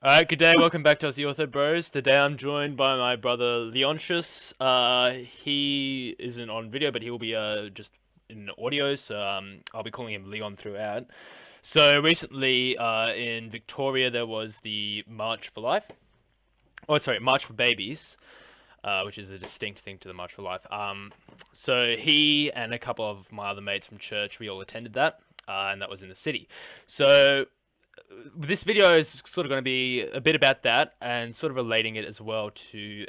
Alright, good day, welcome back to us, the Ortho Bros. Today I'm joined by my brother Leontius. He isn't on video, but he will be just in audio, so I'll be calling him Leon throughout. So recently in Victoria there was the March for Life. Oh, sorry, March for Babies, which is a distinct thing to the March for Life. So he and a couple of my other mates from church, we all attended that, and that was in the city. So this video is sort of going to be a bit about that and sort of relating it as well to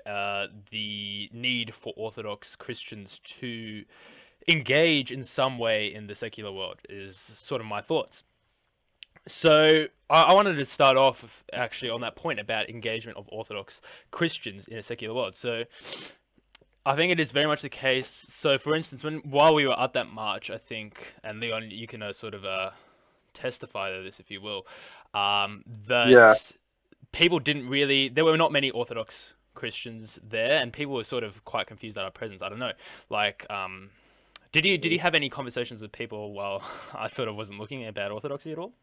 the need for Orthodox Christians to engage in some way in the secular world, is sort of my thoughts. So I wanted to start off actually on that point about engagement of Orthodox Christians in a secular world. So I think it is very much the case. So for instance, while we were at that march, I think, and Leon, you can sort of testify to this if you will, Yeah, that people didn't really, there were not many Orthodox Christians there, and people were sort of quite confused at our presence. I don't know, like, did you have any conversations with people while I sort of wasn't looking about Orthodoxy at all?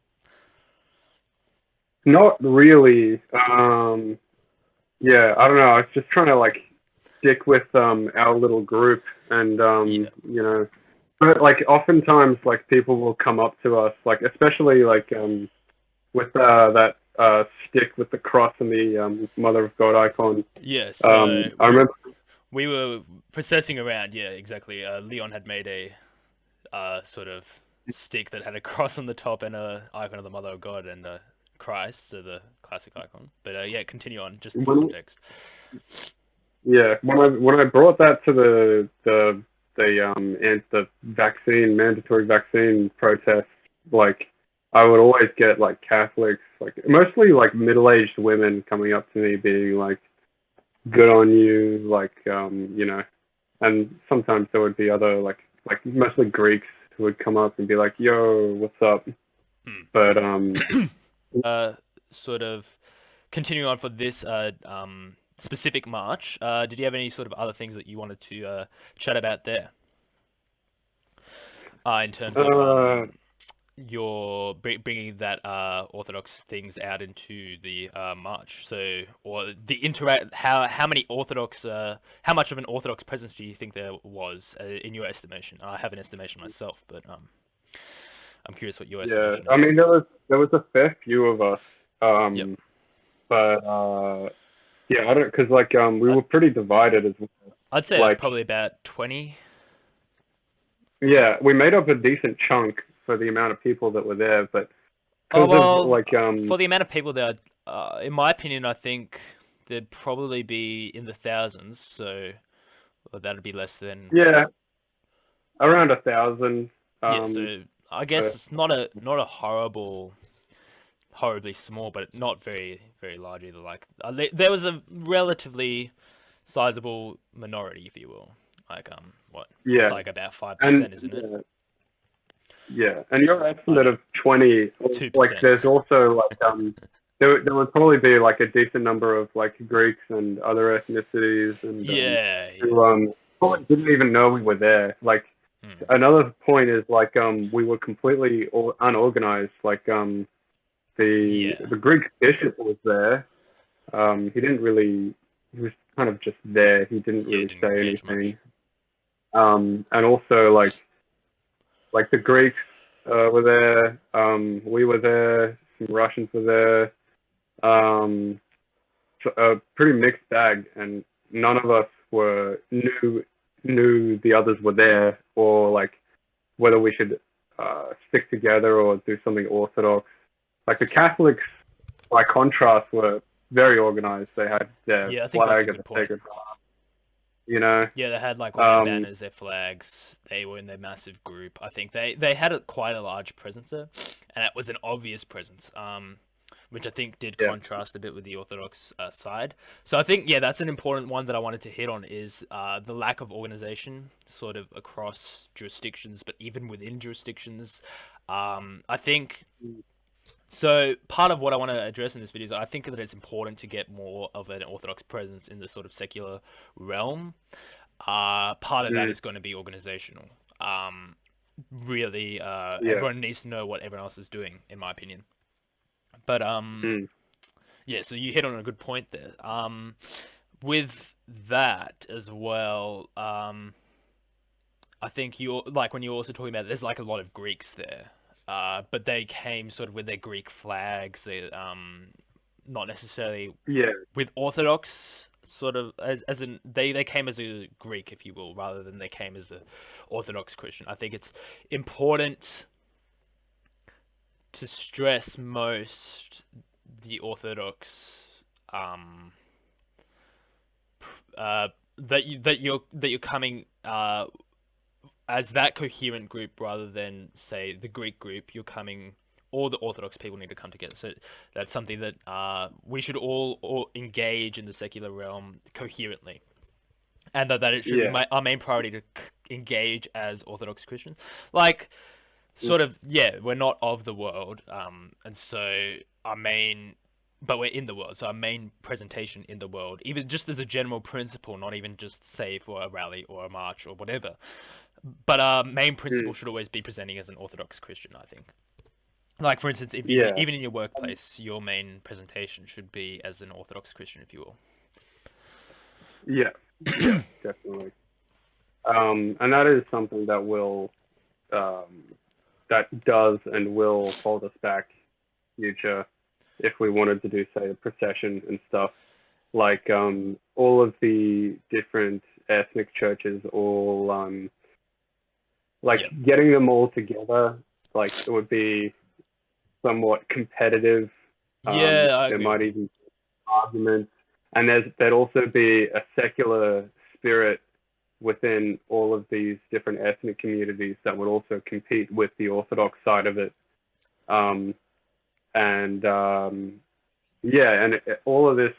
not really. Yeah, I don't know. I was just trying to like stick with our little group, and Yeah. but like oftentimes like people will come up to us, like especially like with that stick with the cross and the Mother of God icon. Yeah. So I remember. we were processing around. Yeah, exactly. Leon had made a sort of stick that had a cross on the top and a icon of the Mother of God and Christ, so the classic icon. But yeah, continue on just for when context. Yeah, when I brought that to the vaccine mandatory vaccine protest, like I would always get like Catholics, like mostly like middle-aged women coming up to me being like, "Good on you," like and sometimes there would be other like mostly Greeks who would come up and be like, "Yo, what's up?" But Hmm. uh, Sort of continuing on for this specific march, did you have any sort of other things that you wanted to chat about there? In terms of uh your bringing that Orthodox things out into the march. So, or the interact, how many Orthodox, how much of an Orthodox presence do you think there was in your estimation? I have an estimation myself, but I'm curious what your yeah, estimation I is. mean there was a fair few of us, Yep, but yeah, I don't, because like we I'd, were pretty divided as well. I'd say it's Like, probably about 20. yeah, we made up a decent chunk for the amount of people that were there, but Oh because of well, like for the amount of people there, in my opinion, I think there'd probably be in the thousands. So well, that'd be less than. yeah, around 1,000. Yeah, Um, so I guess but it's not a horribly small, but not very large either. Like there was a relatively sizable minority, if you will. Like what? It's yeah, like about five and percent, isn't it? yeah, and your Oh estimate no, of 20, two like percent. there's also like there would probably be like a decent number of like Greeks and other ethnicities and Yeah, yeah. who probably didn't even know we were there. Like Hmm. another point is like we were completely unorganized. Like Yeah, the Greek bishop was there. He didn't really. He was kind of just there. He didn't yeah. It really didn't say engage much. anything. And also like the Greeks were there. We were there. Some Russians were there. So a pretty mixed bag, and none of us were knew the others were there, or like whether we should stick together or do something orthodox. Like the Catholics, by contrast, were very organized. They had their Yeah, I think that's a flag at the good point. sacred, you know. Yeah, they had like all their Um, banners, their flags. They were in their massive group. I think they had quite a large presence there, and that was an obvious presence. Which I think did yeah, contrast a bit with the Orthodox side. So I think yeah, that's an important one that I wanted to hit on is the lack of organization, sort of across jurisdictions, but even within jurisdictions. I think so. Part of what I want to address in this video is I think that it's important to get more of an Orthodox presence in the sort of secular realm. Part of that mm, is going to be organizational. Really, yeah, everyone needs to know what everyone else is doing, in my opinion. But mm, Yeah, so you hit on a good point there. With that as well, I think you like when you're also talking about there's like a lot of Greeks there, but they came sort of with their Greek flags. They not necessarily Yeah, with Orthodox sort of as in they came as a Greek, if you will, rather than they came as a Orthodox Christian. I think it's important to stress most the Orthodox um that you're coming as that coherent group rather than say the Greek group. You're coming. All the Orthodox people need to come together. So that's something that we should all engage in the secular realm coherently, and that it should be yeah, our main priority to engage as Orthodox Christians. Like, mm, sort of, yeah, we're not of the world, and so our main, but we're in the world. So our main presentation in the world, even just as a general principle, not even just say for a rally or a march or whatever, but our main mm, principle should always be presenting as an Orthodox Christian, I think. Like, for instance, if yeah, even in your workplace, your main presentation should be as an Orthodox Christian, if you will. yeah, yeah, definitely. And that is something that will, um, that does and will hold us back future if we wanted to do, say, a procession and stuff. Like all of the different ethnic churches, all like Yep. getting them all together, like it would be somewhat competitive. Yeah, I There agree with might you. even be arguments, and there'd also be a secular spirit within all of these different ethnic communities that would also compete with the Orthodox side of it. Um, and yeah, and all of this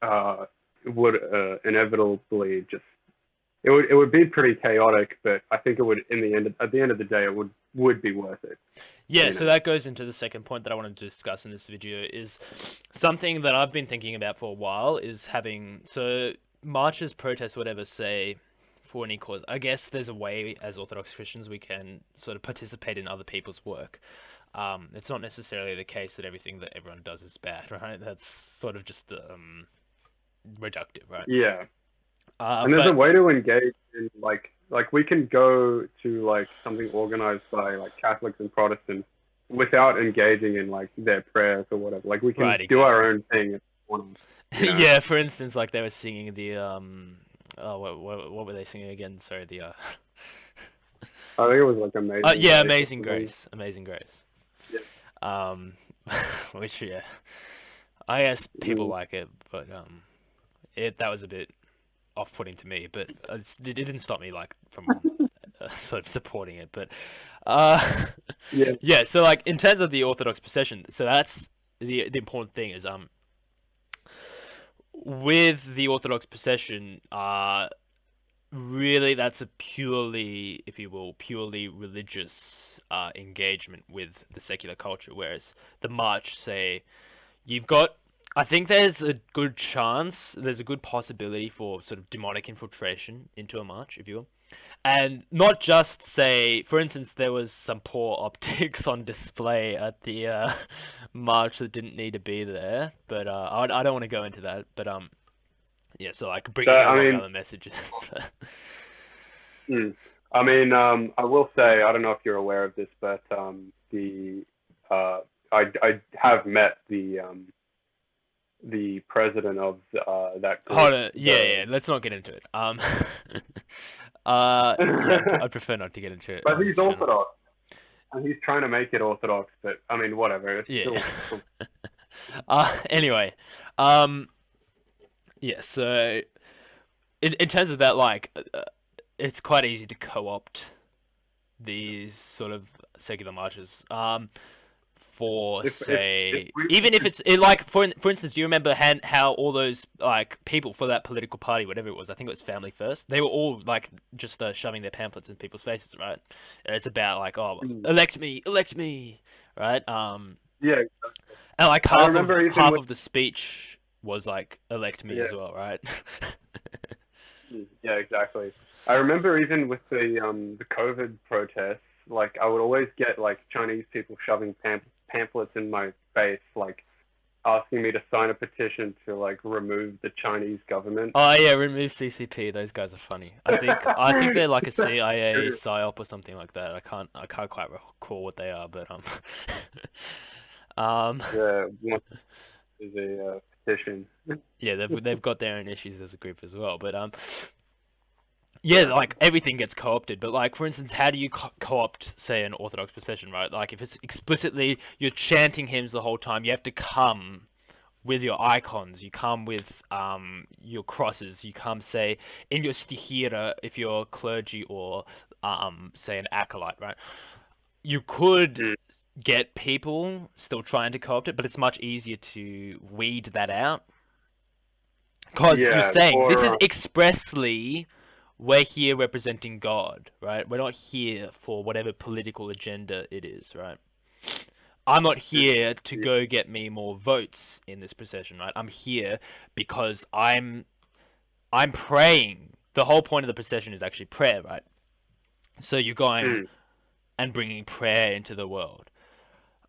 uh, would inevitably just it would be pretty chaotic, but I think it would at the end of the day it would be worth it, Yeah, you so know. that goes into the second point that I wanted to discuss in this video is something that I've been thinking about for a while is having so marches, protests, whatever, say for any cause. I guess there's a way as Orthodox Christians we can sort of participate in other people's work. It's not necessarily the case that everything that everyone does is bad, right? That's sort of just reductive, right? Yeah, and there's a But way to engage in like we can go to like something organized by like Catholics and Protestants without engaging in like their prayers or whatever. Like we can right, do our exactly. own thing if we want to, you know. Yeah, for instance, like they were singing the oh what were they singing again? Sorry, the I think it was like Amazing yeah, Grace or Amazing something. Grace, Amazing Grace. Yeah. Um, which yeah, I guess people Mm. like it, but it that was a bit off-putting to me, but it didn't stop me like from sort of supporting it. But uh, Yeah. yeah, so like in terms of the Orthodox procession, so that's the important thing is with the Orthodox procession, really that's a purely, if you will, purely religious engagement with the secular culture, whereas the march, say, you've got. I think there's a good chance, there's a good possibility for sort of demonic infiltration into a march, if you will. And not just say, for instance, there was some poor optics on display at the march that didn't need to be there, but I don't want to go into that. But yeah, so like bringing That, I along mean, other messages. mm. I mean, I will say, I don't know if you're aware of this, but the uh, I have met the president of that Hold group. on, yeah, The yeah. Let's not get into it. Yeah, I'd prefer not to get into it but on he's this channel. Orthodox, and he's trying to make it Orthodox. But I mean, whatever. It's Yeah. still Anyway, um, yeah. So in terms of that, like, it's quite easy to co-opt these sort of secular marches. For if say, we even if it's like for instance, do you remember how all those like people for that political party, whatever it was, I think it was Family First, they were all like just shoving their pamphlets in people's faces, right? And it's about like, oh, mm, elect me, right? yeah, And like I remember even half with of the speech was like elect me yeah as well, right? yeah exactly. I remember even with the COVID protests, like I would always get like Chinese people shoving pamphlets in my face, like asking me to sign a petition to like remove the Chinese government. Oh yeah, remove CCP. Those guys are funny. I think they're like a CIA psyop or something like that. I can't quite recall what they are, but um, Yeah, one is a petition. yeah, they've got their own issues as a group as well. But yeah, Yeah, like everything gets co-opted. But like for instance, how do you co-opt, say, an Orthodox procession, right? Like if it's explicitly you're chanting hymns the whole time, you have to come with your icons, you come with your crosses, you come, say, in your stihira if you're clergy or say an acolyte, right? You could mm, get people still trying to co-opt it, but it's much easier to weed that out because you're yeah, saying this is or expressly we're here representing God, right? We're not here for whatever political agenda it is, right? I'm not here to yeah, go get me more votes in this procession, right? I'm here because I'm praying. The whole point of the procession is actually prayer, right? So you're going mm, and bringing prayer into the world.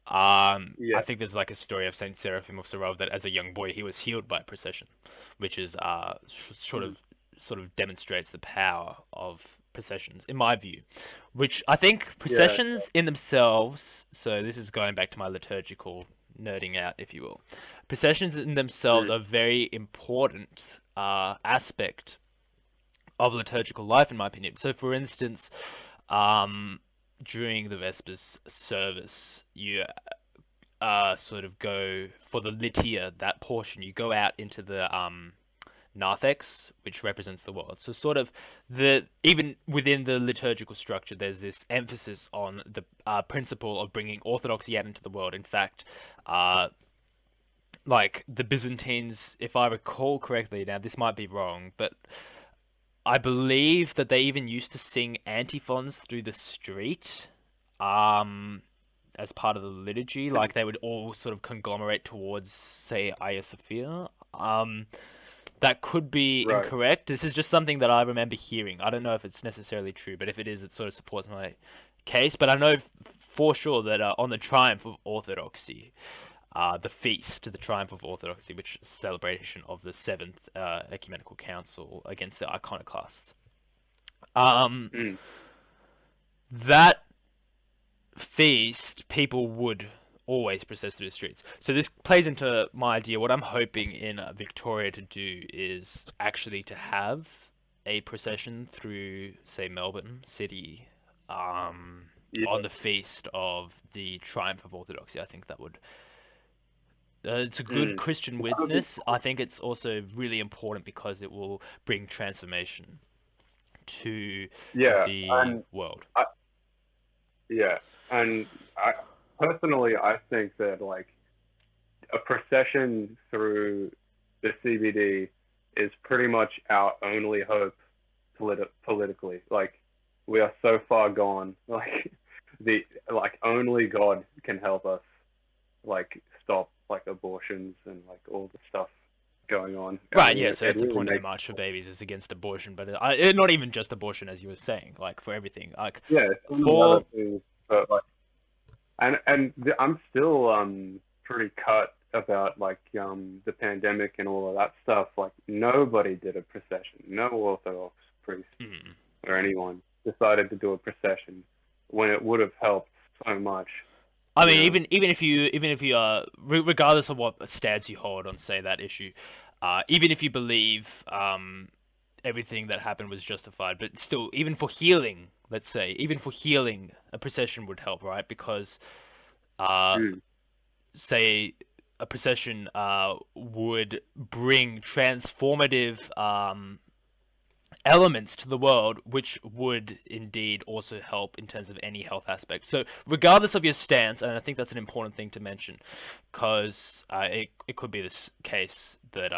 I yeah, think there's like a story of Saint Seraphim of Sarov that as a young boy he was healed by a procession, which is sort mm, of demonstrates the power of processions in my view, which I think yeah, processions in themselves. So this is going back to my liturgical nerding out, if you will. Processions in themselves mm, are very important aspect of liturgical life, in my opinion. So, for instance, um, during the Vespers service, you sort of go for the litia, that portion. You go out into the narthex, which represents the world. So, sort of the even within the liturgical structure, there's this emphasis on the principle of bringing orthodoxy out into the world. In fact, uh, like the Byzantines, if I recall correctly, now this might be wrong, but I believe that they even used to sing antiphons through the street, um, as part of the liturgy. mm, Like they would all sort of conglomerate towards, say, Hagia Sophia. That could be right. incorrect. This is just something that I remember hearing. I don't know if it's necessarily true, but if it is, it sort of supports my case. But I know for sure that on the triumph of orthodoxy, the feast, the triumph of orthodoxy, which is a celebration of the Seventh Ecumenical Council against the iconoclasts. Um, Mm, that feast, people would always process through the streets. So this plays into my idea. What I'm hoping in Victoria to do is actually to have a procession through, say, Melbourne City, yeah, on the feast of the triumph of orthodoxy. I think that would. It's a good mm, Christian that would be witness. I think it's also really important because it will bring transformation to yeah, the and world. I, yeah, and I personally I think that like a procession through the CBD is pretty much our only hope politically. Like we are so far gone. Like the like only God can help us like stop like abortions and like all the stuff going on. I Right, mean, yeah, so it that's the really point of the makes March for Babies is against abortion, but not even just abortion, as you were saying, like for everything. Like, yeah, so many other for. things, but like I'm still pretty cut about like the pandemic and all of that stuff. Like nobody did a procession. No Orthodox priest Mm. or anyone decided to do a procession when it would have helped so much. I You mean, know? even if you regardless of what stance you hold on, say, that issue, even if you believe everything that happened was justified, but still, even for healing, let's say, even for healing, a procession would help, right? Because uh, Mm, say a procession would bring transformative elements to the world, which would indeed also help in terms of any health aspect. So, regardless of your stance, and I think that's an important thing to mention, because it could be this case that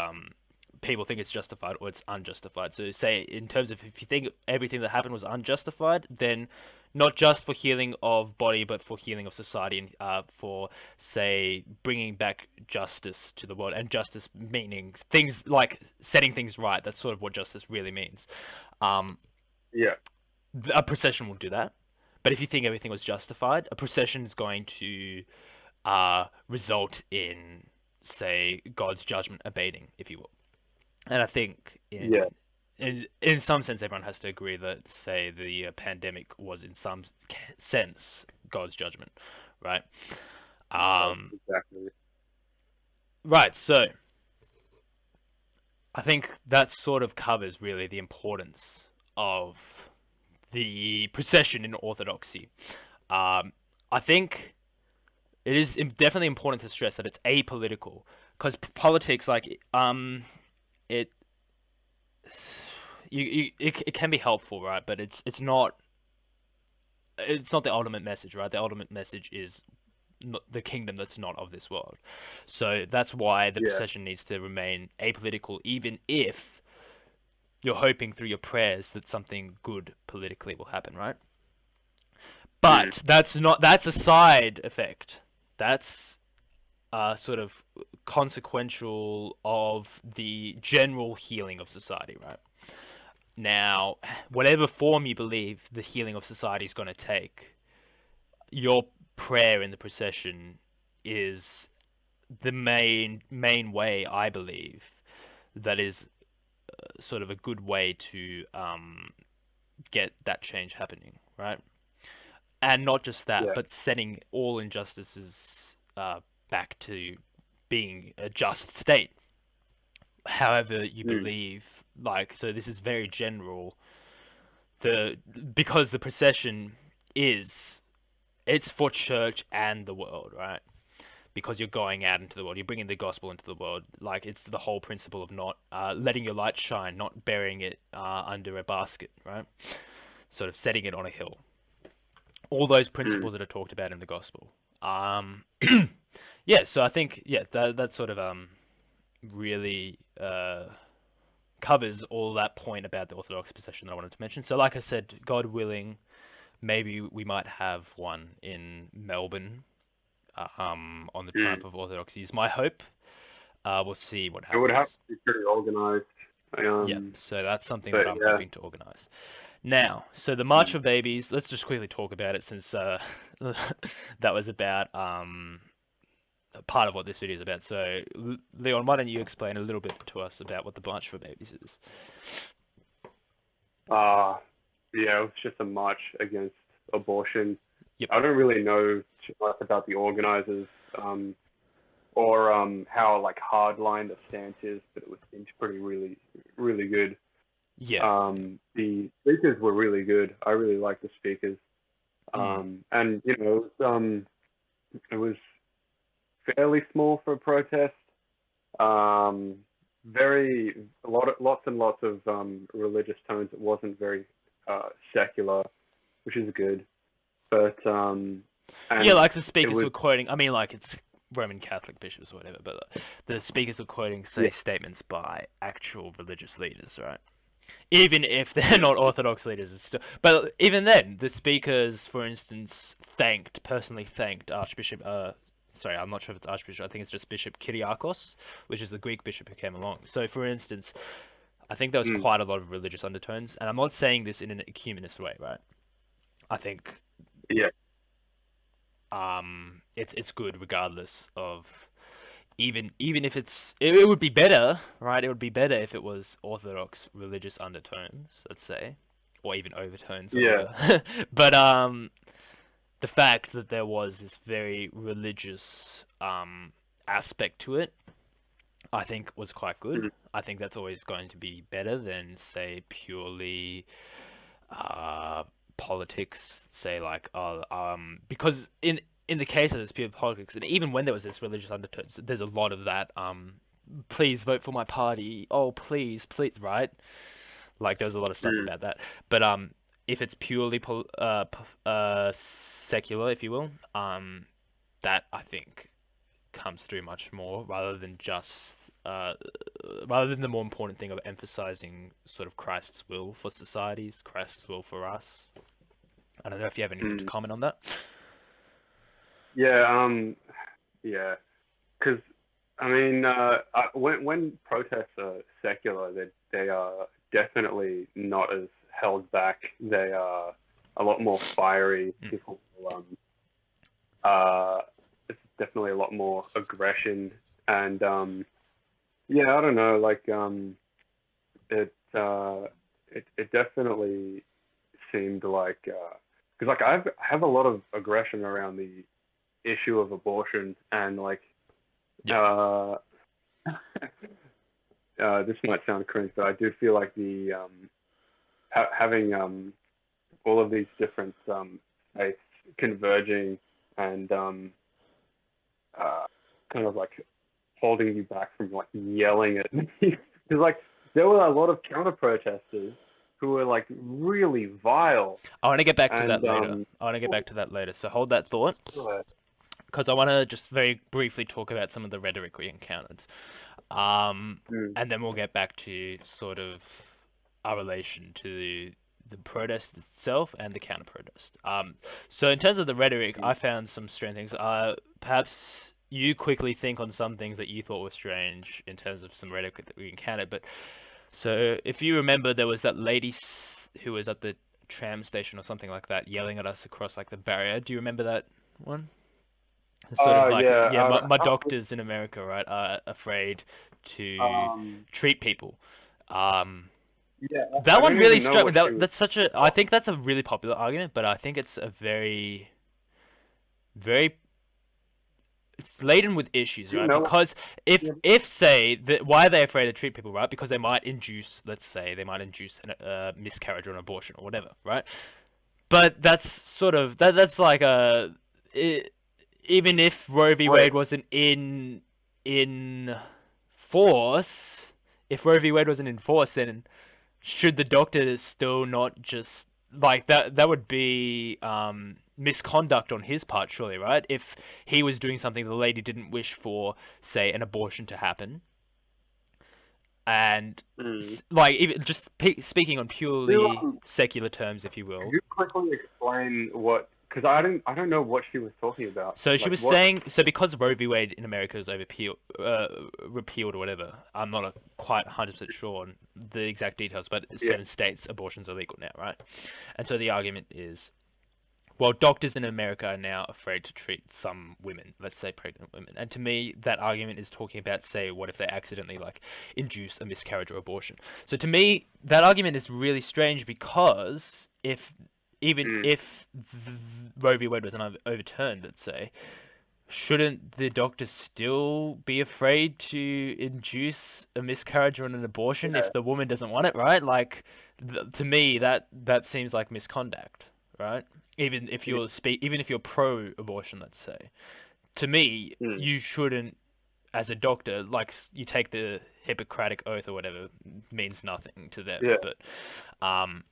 people think it's justified or it's unjustified. So, say in terms of if you think everything that happened was unjustified, then not just for healing of body, but for healing of society and for, say, bringing back justice to the world. And justice meaning things like setting things right. That's sort of what justice really means. Um, yeah. a procession will do that. But if you think everything was justified, a procession is going to result in say, God's judgment abating, if you will. And I think Yeah. in some sense, everyone has to agree that, say, the pandemic was in some sense God's judgment, right? Um, Exactly. right. So I think that sort of covers really the importance of the procession in Orthodoxy. I think it is definitely important to stress that it's apolitical, because politics, like, it it can be helpful, right? But it's not the ultimate message, right? The ultimate message is the kingdom that's not of this world. So that's why the Yeah. procession needs to remain apolitical, even if you're hoping through your prayers that something good politically will happen, right? Mm. But that's a side effect. That's sort of consequential of the general healing of society, right? Now, whatever form you believe the healing of society is going to take, your prayer in the procession is the main way, I believe, that is sort of a good way to get that change happening, right? And not just that, Yeah. but setting all injustices back to being a just state. However you Mm. believe, like, so this is very general. The Because the procession is, it's for church and the world, right? Because you're going out into the world, you're bringing the gospel into the world. Like, it's the whole principle of not letting your light shine, not burying it under a basket, right? Sort of setting it on a hill. All those Mm. principles that are talked about in the gospel. Um, yeah, so I think, yeah, that sort of really covers all that point about the Orthodox procession that I wanted to mention. So, like I said, God willing, maybe we might have one in Melbourne on the Mm. Triumph of Orthodoxy is my hope. We'll see what It would have happens. to be pretty organized. Yeah, so that's something But that I'm yeah. hoping to organize. Now, so the March Mm. of Babies, let's just quickly talk about it, since that was about part of what this video is about. So, Leon, why don't you explain a little bit to us about what the March for Babies is? Uh, yeah, it was just a march against abortion. Yep. I don't really know too much about the organizers, or how like hardline the stance is, but it seems pretty really good. Yeah. The speakers were really good. I really liked the speakers. Mm. And it was fairly small for a protest. Um, lots and lots of religious tones. It wasn't very secular, which is good. But Yeah, and like the it speakers was were quoting, I mean, like, it's Roman Catholic bishops or whatever, but the speakers were quoting, say, yeah. statements by actual religious leaders, right? Even if they're Mm. not Orthodox leaders, it's still. But even then, the speakers, for instance, personally thanked Archbishop. Sorry, I'm not sure if it's Archbishop. I think it's just Bishop Kyriakos, which is the Greek bishop who came along. So, for instance, I think there was Mm. quite a lot of religious undertones, and I'm not saying this in an ecumenist way, right? I think Yeah. it's good regardless of, even if it would be better, right? It would be better if it was Orthodox religious undertones, let's say, or even overtones, Yeah. whatever. But the fact that there was this very religious aspect to it, I think was quite good. Mm. I think that's always going to be better than, say, purely uh, politics. Say, like, because in the case of this pure politics, and even when there was this religious undertones, there's a lot of that. Please vote for my party. Oh, please, right? Like, there's a lot of stuff Mm. about that. But if it's purely secular, if you will, that I think comes through much more, uh, rather than the more important thing of emphasizing sort of Christ's will for societies, Christ's will for us. I don't know if you have anything to Mm. comment on that. Yeah. Yeah. Because I mean, when protests are secular, they are definitely not as held back. They are a lot more fiery. Mm. People, it's definitely a lot more aggression. And yeah, I don't know, like it it definitely seemed like because like I have a lot of aggression around the issue of abortion, and like Yeah. uh, this might sound cringe, but I do feel like the having all of these different faiths converging and kind of like holding you back from like yelling at me, because like there were a lot of counter protesters who were like really vile. I want to get back to that And later. I want to get back to that later. So hold that thought, uh, because I want to just very briefly talk about some of the rhetoric we encountered. Um, mm, and then we'll get back to sort of our relation to the protest itself and the counter protest. So in terms of the rhetoric, I found some strange things. Perhaps you quickly think on some things that you thought were strange in terms of some rhetoric that we encountered. But so if you remember, there was that lady who was at the tram station or something like that, yelling at us across like the barrier. Do you remember that one? Sort of like, yeah, yeah, my doctors in America, right, are afraid to treat people. Um, yeah, I that one don't really even know struck me. what she was. That's such a. I think that's a really popular argument, but I think it's a very, very. It's laden with issues, Do you right? know what? Because Yeah. if say that why are they afraid to treat people, right? Because they might induce, let's say, they might induce a miscarriage or an abortion or whatever, right? But that's sort of that's like a. Even if Roe v. Wait, Wade wasn't in force, if Roe v. Wade wasn't in force, then should the doctor still not just like that? That would be misconduct on his part, surely, right? If he was doing something the lady didn't wish for, say, an abortion to happen, and mm. like even just speaking on Do, purely secular terms, if you could will. you quickly explain what? Because I don't know what she was talking about. So she Like was what? saying, so because Roe v. Wade in America is repealed or whatever, I'm not quite 100% sure on the exact details, but in Yeah. certain states abortions are legal now, right? And so the argument is, well, doctors in America are now afraid to treat some women, let's say pregnant women. And to me, that argument is talking about, say, what if they accidentally like induce a miscarriage or abortion. So to me, that argument is really strange because even Mm. if Roe v. Wade was overturned, let's say, shouldn't the doctor still be afraid to induce a miscarriage or an abortion Yeah. if the woman doesn't want it, right? Like, to me, that seems like misconduct, right? Even if you're pro-abortion, let's say, to me, Mm. you shouldn't, as a doctor, like you take the Hippocratic oath or whatever, means nothing to them, Yeah. but um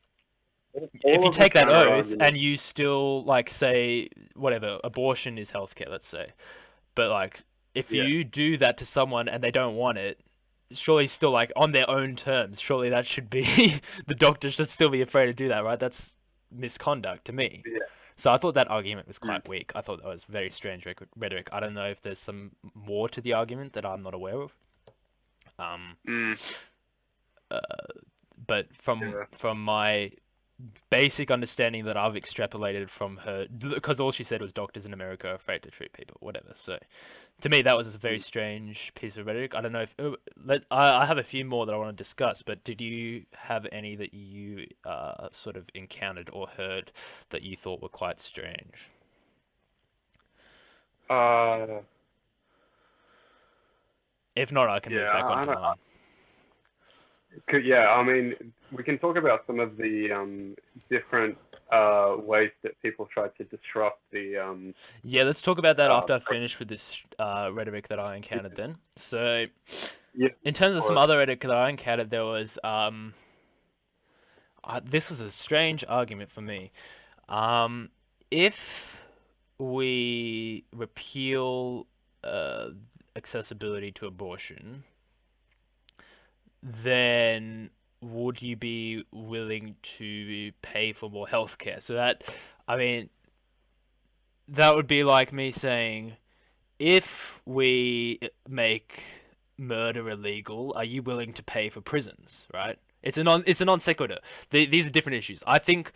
if All you of the take that counter oath arguments. and you still like say whatever abortion is healthcare, let's say, but like if Yeah. you do that to someone and they don't want it, surely still like on their own terms, surely that should be the doctor should still be afraid to do that, right? That's misconduct to me. Yeah. So I thought that argument was Mm. quite weak. I thought that was very strange rhetoric. I don't know if there's some more to the argument that I'm not aware of. Um, Mm. uh, but Yeah. from my basic understanding that I've extrapolated from her, because all she said was doctors in America are afraid to treat people, whatever. So, to me, that was a very Mm. strange piece of rhetoric. I don't know if I have a few more that I want to discuss, but did you have any that you sort of encountered or heard that you thought were quite strange? Uh. If not, I can move Yeah. back I onto don't. mine. Yeah. I mean, we can talk about some of the different ways that people try to disrupt the Yeah, let's talk about that uh. after I finish with this rhetoric that I encountered then. So, Yeah. in terms of some Or, other rhetoric that I encountered, there was this was a strange argument for me. Um, if we repeal uh, accessibility to abortion, then would you be willing to pay for more healthcare? So that, I mean, that would be like me saying, if we make murder illegal, are you willing to pay for prisons? Right? It's a non sequitur. These are different issues. I think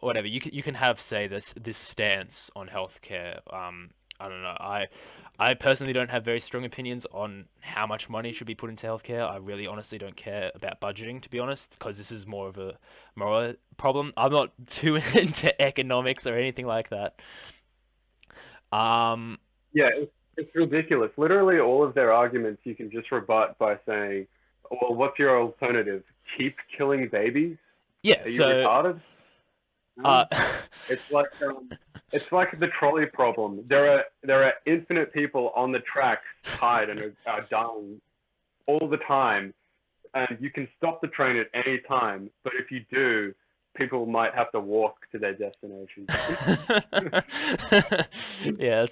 whatever you can have say this stance on healthcare. I don't know. I personally don't have very strong opinions on how much money should be put into healthcare. I really honestly don't care about budgeting, to be honest, because this is more of a moral problem. I'm not too into economics or anything like that. Um, Yeah, it's ridiculous. Literally, all of their arguments you can just rebut by saying, "Well, what's your alternative? Keep killing babies? yeah, Are you so retarded?" uh, No. It's like it's like the trolley problem. There are infinite people on the tracks tied and are dying all the time, and you can stop the train at any time. But if you do, people might have to walk to their destination. yeah,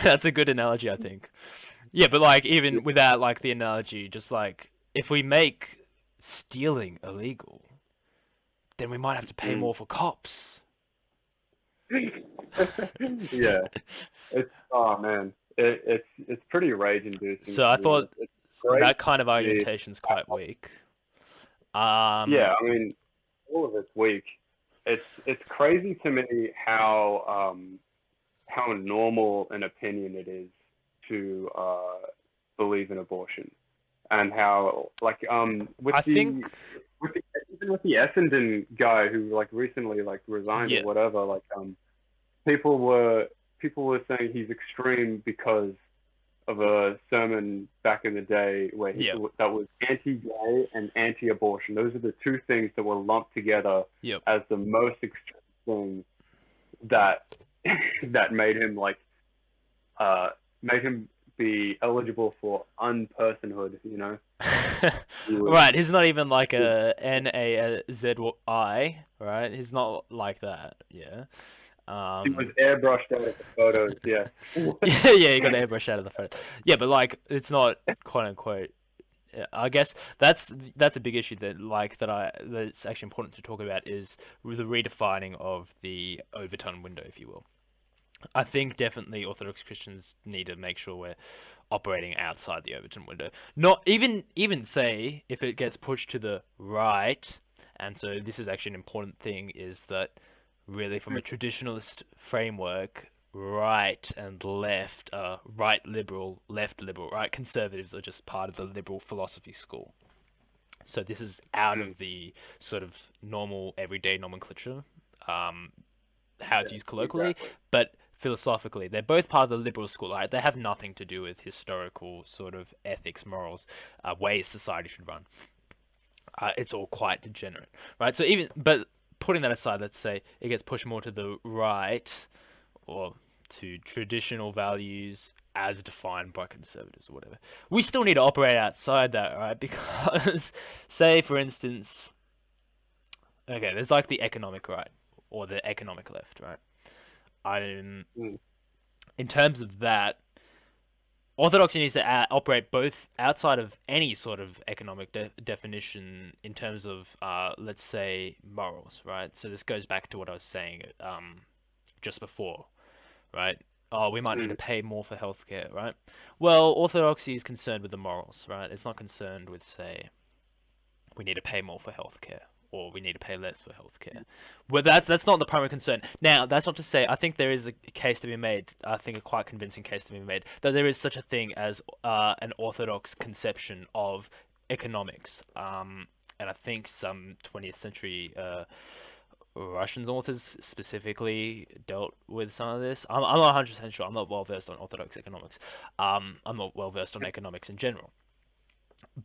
that's a good analogy, I think. Yeah, but like even without like the analogy, just like if we make stealing illegal, then we might have to pay Mm. more for cops. Yeah, it's oh man, it's pretty rage inducing So to I be honest. thought It's great that kind of to see. argumentation's quite weak. Yeah, Um, I mean, all of it's weak. It's crazy to me how normal an opinion it is to believe in abortion, and how like I think, with the even with the Essendon guy who like recently like resigned or yeah, whatever, like people were people were saying he's extreme because of a sermon back in the day where yeah, that was anti-gay and anti-abortion. Those are the two things that were lumped together yep. as the most extreme thing that that made him like made him be eligible for unpersonhood. You know, he was Right, he's not even like a NAZI, right? He's not like that, yeah. he was Um, airbrushed out of the photos. Yes. yeah, yeah, he got airbrush out of the photo. Yeah, but like, it's not quote unquote. Yeah, I guess that's a big issue that's actually important to talk about is the redefining of the Overton window, if you will. I think definitely Orthodox Christians need to make sure we're operating outside the Overton window. Not even say if it gets pushed to the right, and so this is actually an important thing is that really from a traditionalist framework, right and left are right liberal, left liberal, right conservatives are just part of the liberal philosophy school. So this is out Mm, of the sort of normal everyday nomenclature. Um, how it's yeah, used colloquially, exactly. but philosophically, they're both part of the liberal school. Right? They have nothing to do with historical sort of ethics, morals, ways society should run. It's all quite degenerate, right? So even, but putting that aside, let's say it gets pushed more to the right, or to traditional values as defined by conservatives or whatever. We still need to operate outside that, right? Because, say for instance, okay, there's like the economic right or the economic left, right? I'm Mm, in terms of that, orthodoxy needs to operate both outside of any sort of economic definition in terms of, let's say, morals, right? So this goes back to what I was saying just before, right? Oh, we might need to mm, pay more for healthcare, right? Well, orthodoxy is concerned with the morals, right? It's not concerned with, say, we need to pay more for healthcare or we need to pay less for healthcare. Well, that's not the primary concern. Now, that's not to say I think there is a case to be made. I think a quite convincing case to be made that there is such a thing as an orthodox conception of economics. And I think some 20th century Russian authors specifically dealt with some of this. I'm not 100% sure. I'm not well versed on orthodox economics. I'm not well versed on economics in general.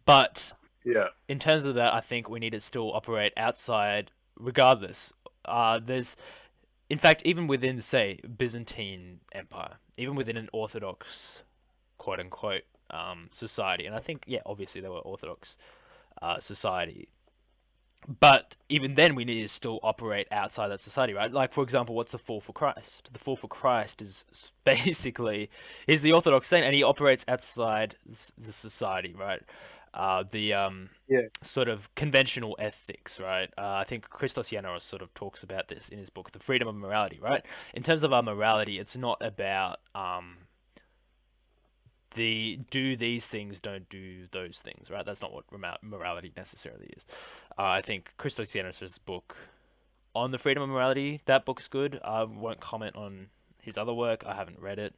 But yeah. in terms of that, I think we need to still operate outside, regardless. There's, in fact, even within, say, Byzantine Empire, even within an Orthodox, quote unquote, society, and I think, yeah, obviously they were Orthodox society, but even then we need to still operate outside that society, right? Like, for example, what's the fall for Christ? The fall for Christ is basically, he's the Orthodox saint, and he operates outside the society, right? The Yeah. sort of conventional ethics, right? I think Christos Yaneros sort of talks about this in his book, The Freedom of Morality, right? In terms of our morality, it's not about the do these things, don't do those things, right? That's not what morality necessarily is. I think Christos Yaneros' book on the freedom of morality, that book's good. I won't comment on his other work. I haven't read it.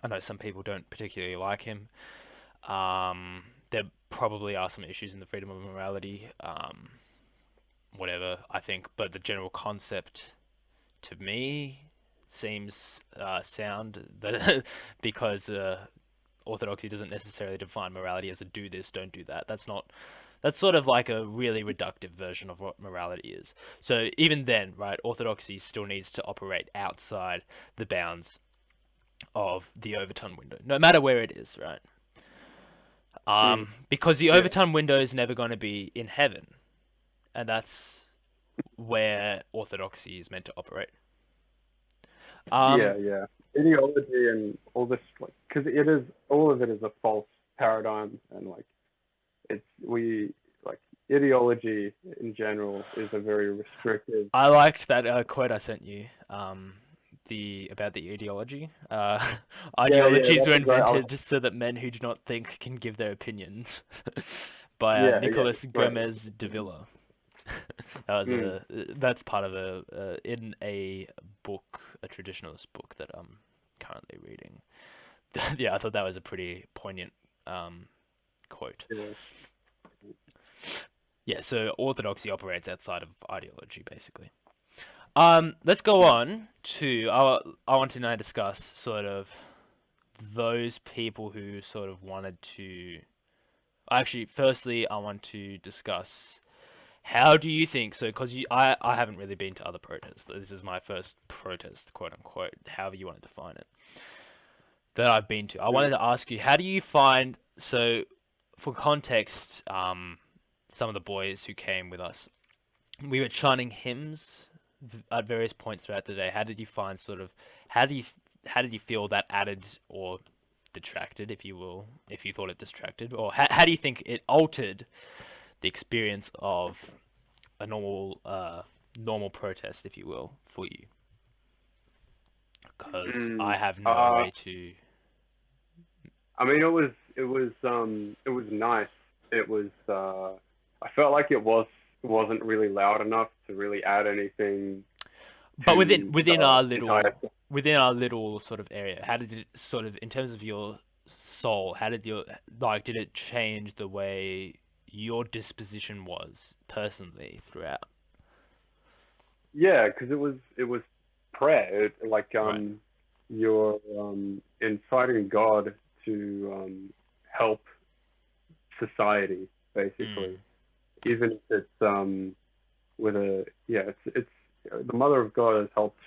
I know some people don't particularly like him. There probably are some issues in the freedom of morality, whatever, I think, but the general concept to me seems sound that because orthodoxy doesn't necessarily define morality as a do this, don't do that. That's sort of like a really reductive version of what morality is. So even then, right, orthodoxy still needs to operate outside the bounds of the Overton window, no matter where it is, right? Mm. Because the Yeah. Overton window is never going to be in heaven, and that's where orthodoxy is meant to operate. Yeah, Um, yeah. Ideology and all this, like, because it is all of it is a false paradigm, and like it's we like ideology in general is a very restrictive. I liked that quote I sent you. The about the ideology. Yeah, yeah, Ideologies were that's a great. invented so that men who do not think can give their opinions. By Yeah, yeah, Nicholas right. Gomez de Villa. That was Mm. that's part of in a book, a traditionalist book that I'm currently reading. Yeah, I thought that was a pretty poignant quote. Yeah. Yeah, so orthodoxy operates outside of ideology, basically. Let's go on to I want to now discuss sort of those people who sort of wanted to. Actually, firstly, I want to discuss how do you think so? Because I haven't really been to other protests. This is my first protest, quote unquote, however you want to define it, that I've been to. I wanted Mm. to ask you, how do you find so? For context, some of the boys who came with us, we were chanting hymns at various points throughout the day. How did you find sort of how do you how did you feel that added or detracted, if you will, if you thought it distracted, or how do you think it altered the experience of a normal protest, if you will, for you? Because I Mm. have no way to. I mean, it was nice. It was I felt like wasn't really loud enough to really add anything But to the entire. within our little sort of area, how did it sort of in terms of your soul? How did your like did it change the way your disposition was personally throughout? Yeah, because it was prayer. Like Right. you're inciting God to help society, Mm. basically. Even if it's with a yeah, it's the Mother of God has helped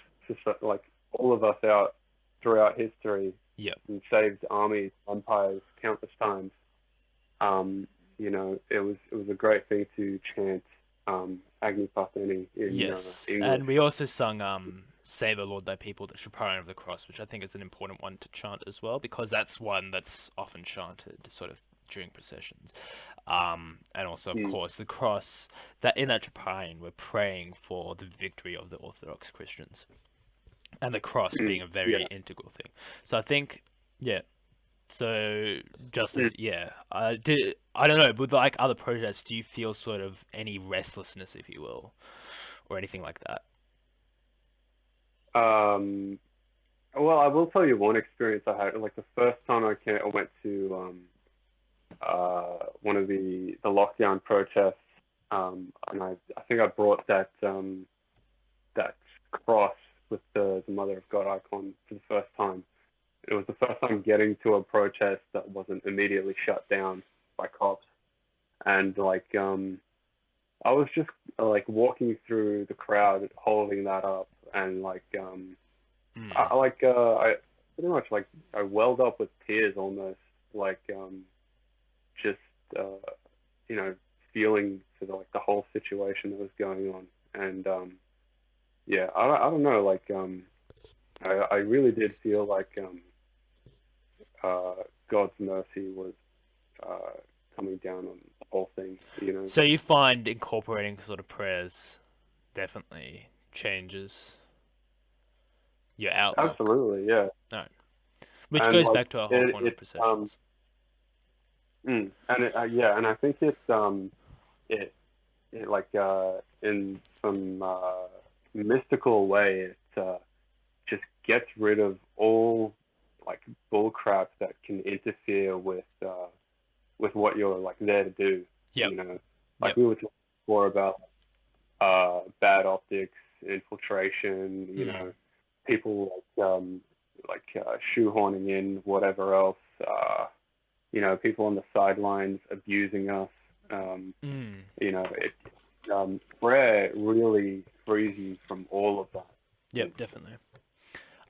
like all of us out throughout history Yep. and saved armies, empires countless times. Um, it was a great thing to chant Agni Pathani in Yes. English. And we also sung Save, O Lord, Thy People, the Shepherd of the Cross, which I think is an important one to chant as well, because that's one that's often chanted sort of during processions. And also, of Mm. course, the cross, that in that Tryptych, we're praying for the victory of the Orthodox Christians, and the cross Mm. being a very Yeah. integral thing. So I think, yeah. So just as Mm. I don't know, with like other protests, do you feel sort of any restlessness, if you will, or anything like that? Um, well, I will tell you one experience I had. Like the first time I went to one of the lockdown protests, and I think I brought that cross with the Mother of God icon for the first time. It was the first time getting to a protest that wasn't immediately shut down by cops, and like I was just like walking through the crowd holding that up, and like Mm. I pretty much like I welled up with tears almost, like just uh, you know feeling for the whole situation that was going on, and yeah, I don't know, like I really did feel like uh, God's mercy was uh, coming down on the whole thing, you know. So you find incorporating sort of prayers definitely changes your outlook. Absolutely, yeah, No, which and goes like back to our whole point of it processions. and yeah, and I think it it like in some mystical way it just gets rid of all like bull crap that can interfere with what you're like there to do. Yep. You know, like Yep. we were talking before about bad optics, infiltration. You know, people shoehorning in whatever else. You know, people on the sidelines abusing us. You know, prayer really frees you from all of that. Yep, definitely.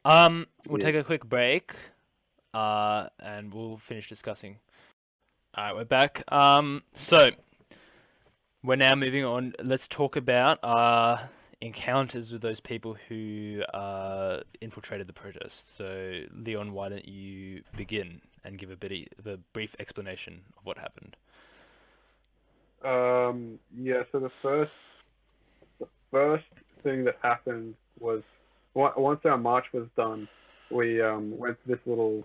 We'll Yeah. take a quick break, and we'll finish discussing. Alright, we're back. So we're now moving on. Let's talk about encounters with those people who infiltrated the protest. So, Leon, why don't you begin and give a brief explanation of what happened? Yeah. So the first thing that happened was once our march was done, we went to this little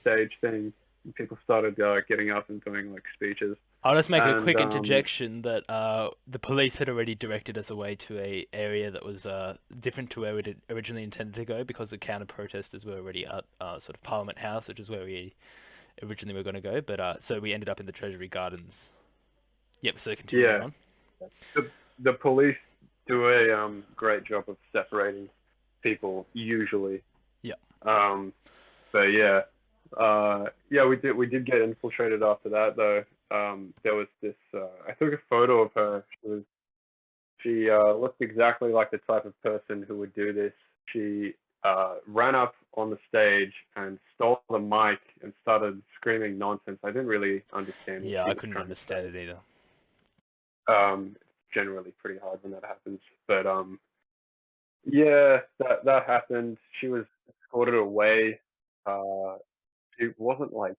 stage thing. And people started getting up and doing like speeches, I'll just make a and quick interjection that the police had already directed us away to a area that was different to where we did originally intended to go because the counter protesters were already at sort of Parliament House, which is where we originally were going to go. But so we ended up in the Treasury Gardens. Yep. So continuing yeah, on. the police do a great job of separating people usually. Yeah. But yeah, we did get infiltrated after that though. There was this. I took a photo of her. She looked exactly like the type of person who would do this. She ran up on the stage and stole the mic and started screaming nonsense. I didn't really understand what Yeah, she I was couldn't trying to understand say. it either. Generally pretty hard when that happens. But yeah, that happened. She was escorted away. Uh, she wasn't like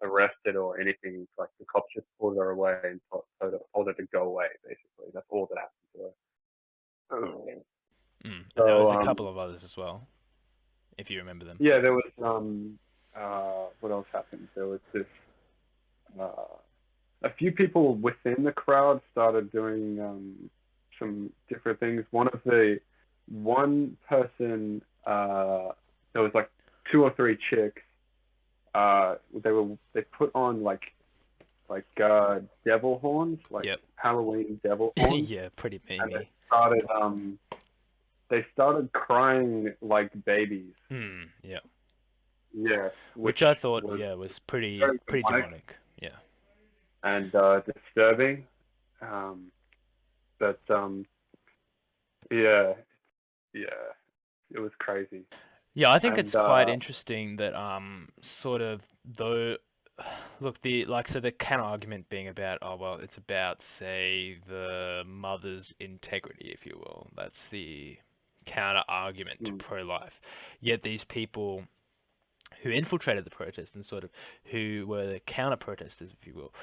arrested or anything. Like the cops just pulled her away and told her to go away. Basically, that's all that happened to her. And there So was a couple of others as well, if you remember them. yeah, there was what else happened? There was this a few people within the crowd started doing some different things. One person there was like two or three chicks. They put on like devil horns, like Yep. Halloween devil horns, Yeah, pretty and memey. they started crying like babies. Yeah. Yeah, Which I thought, was yeah, was pretty very demonic demonic. Yeah. and disturbing. But yeah, yeah, it was crazy. Yeah, I think And it's quite interesting that sort of though look so the counter argument being about, oh well, it's about, say, the mother's integrity, if you will. That's the counter argument to pro-life. Yet these people who infiltrated the protest and sort of who were the counter protesters, if you will,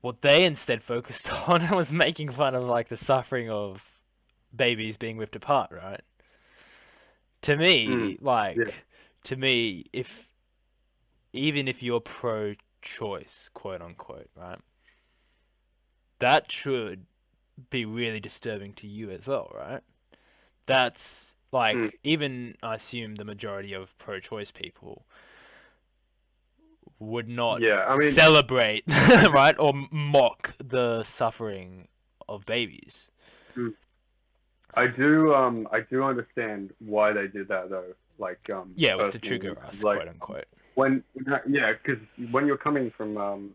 what they instead focused on was making fun of like the suffering of babies being ripped apart, right? To me, yeah, if even if you're pro-choice, quote unquote, right, that should be really disturbing to you as well, right? That's like, even I assume the majority of pro-choice people would not yeah. I mean, celebrate, right, or mock the suffering of babies. mm, I do understand why they did that though. Like, Yeah, it was to personally, trigger us, like quote unquote. yeah, because when you're coming from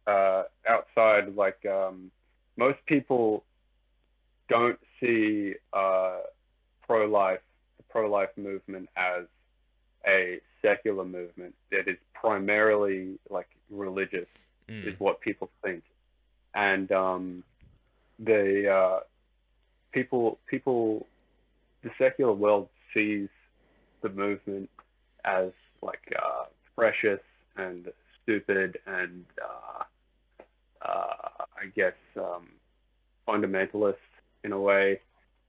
outside, like most people don't see pro-life the pro-life movement as a secular movement. It is primarily like religious, is what people think, and they people the secular world sees the movement as like precious and stupid and I guess fundamentalist in a way,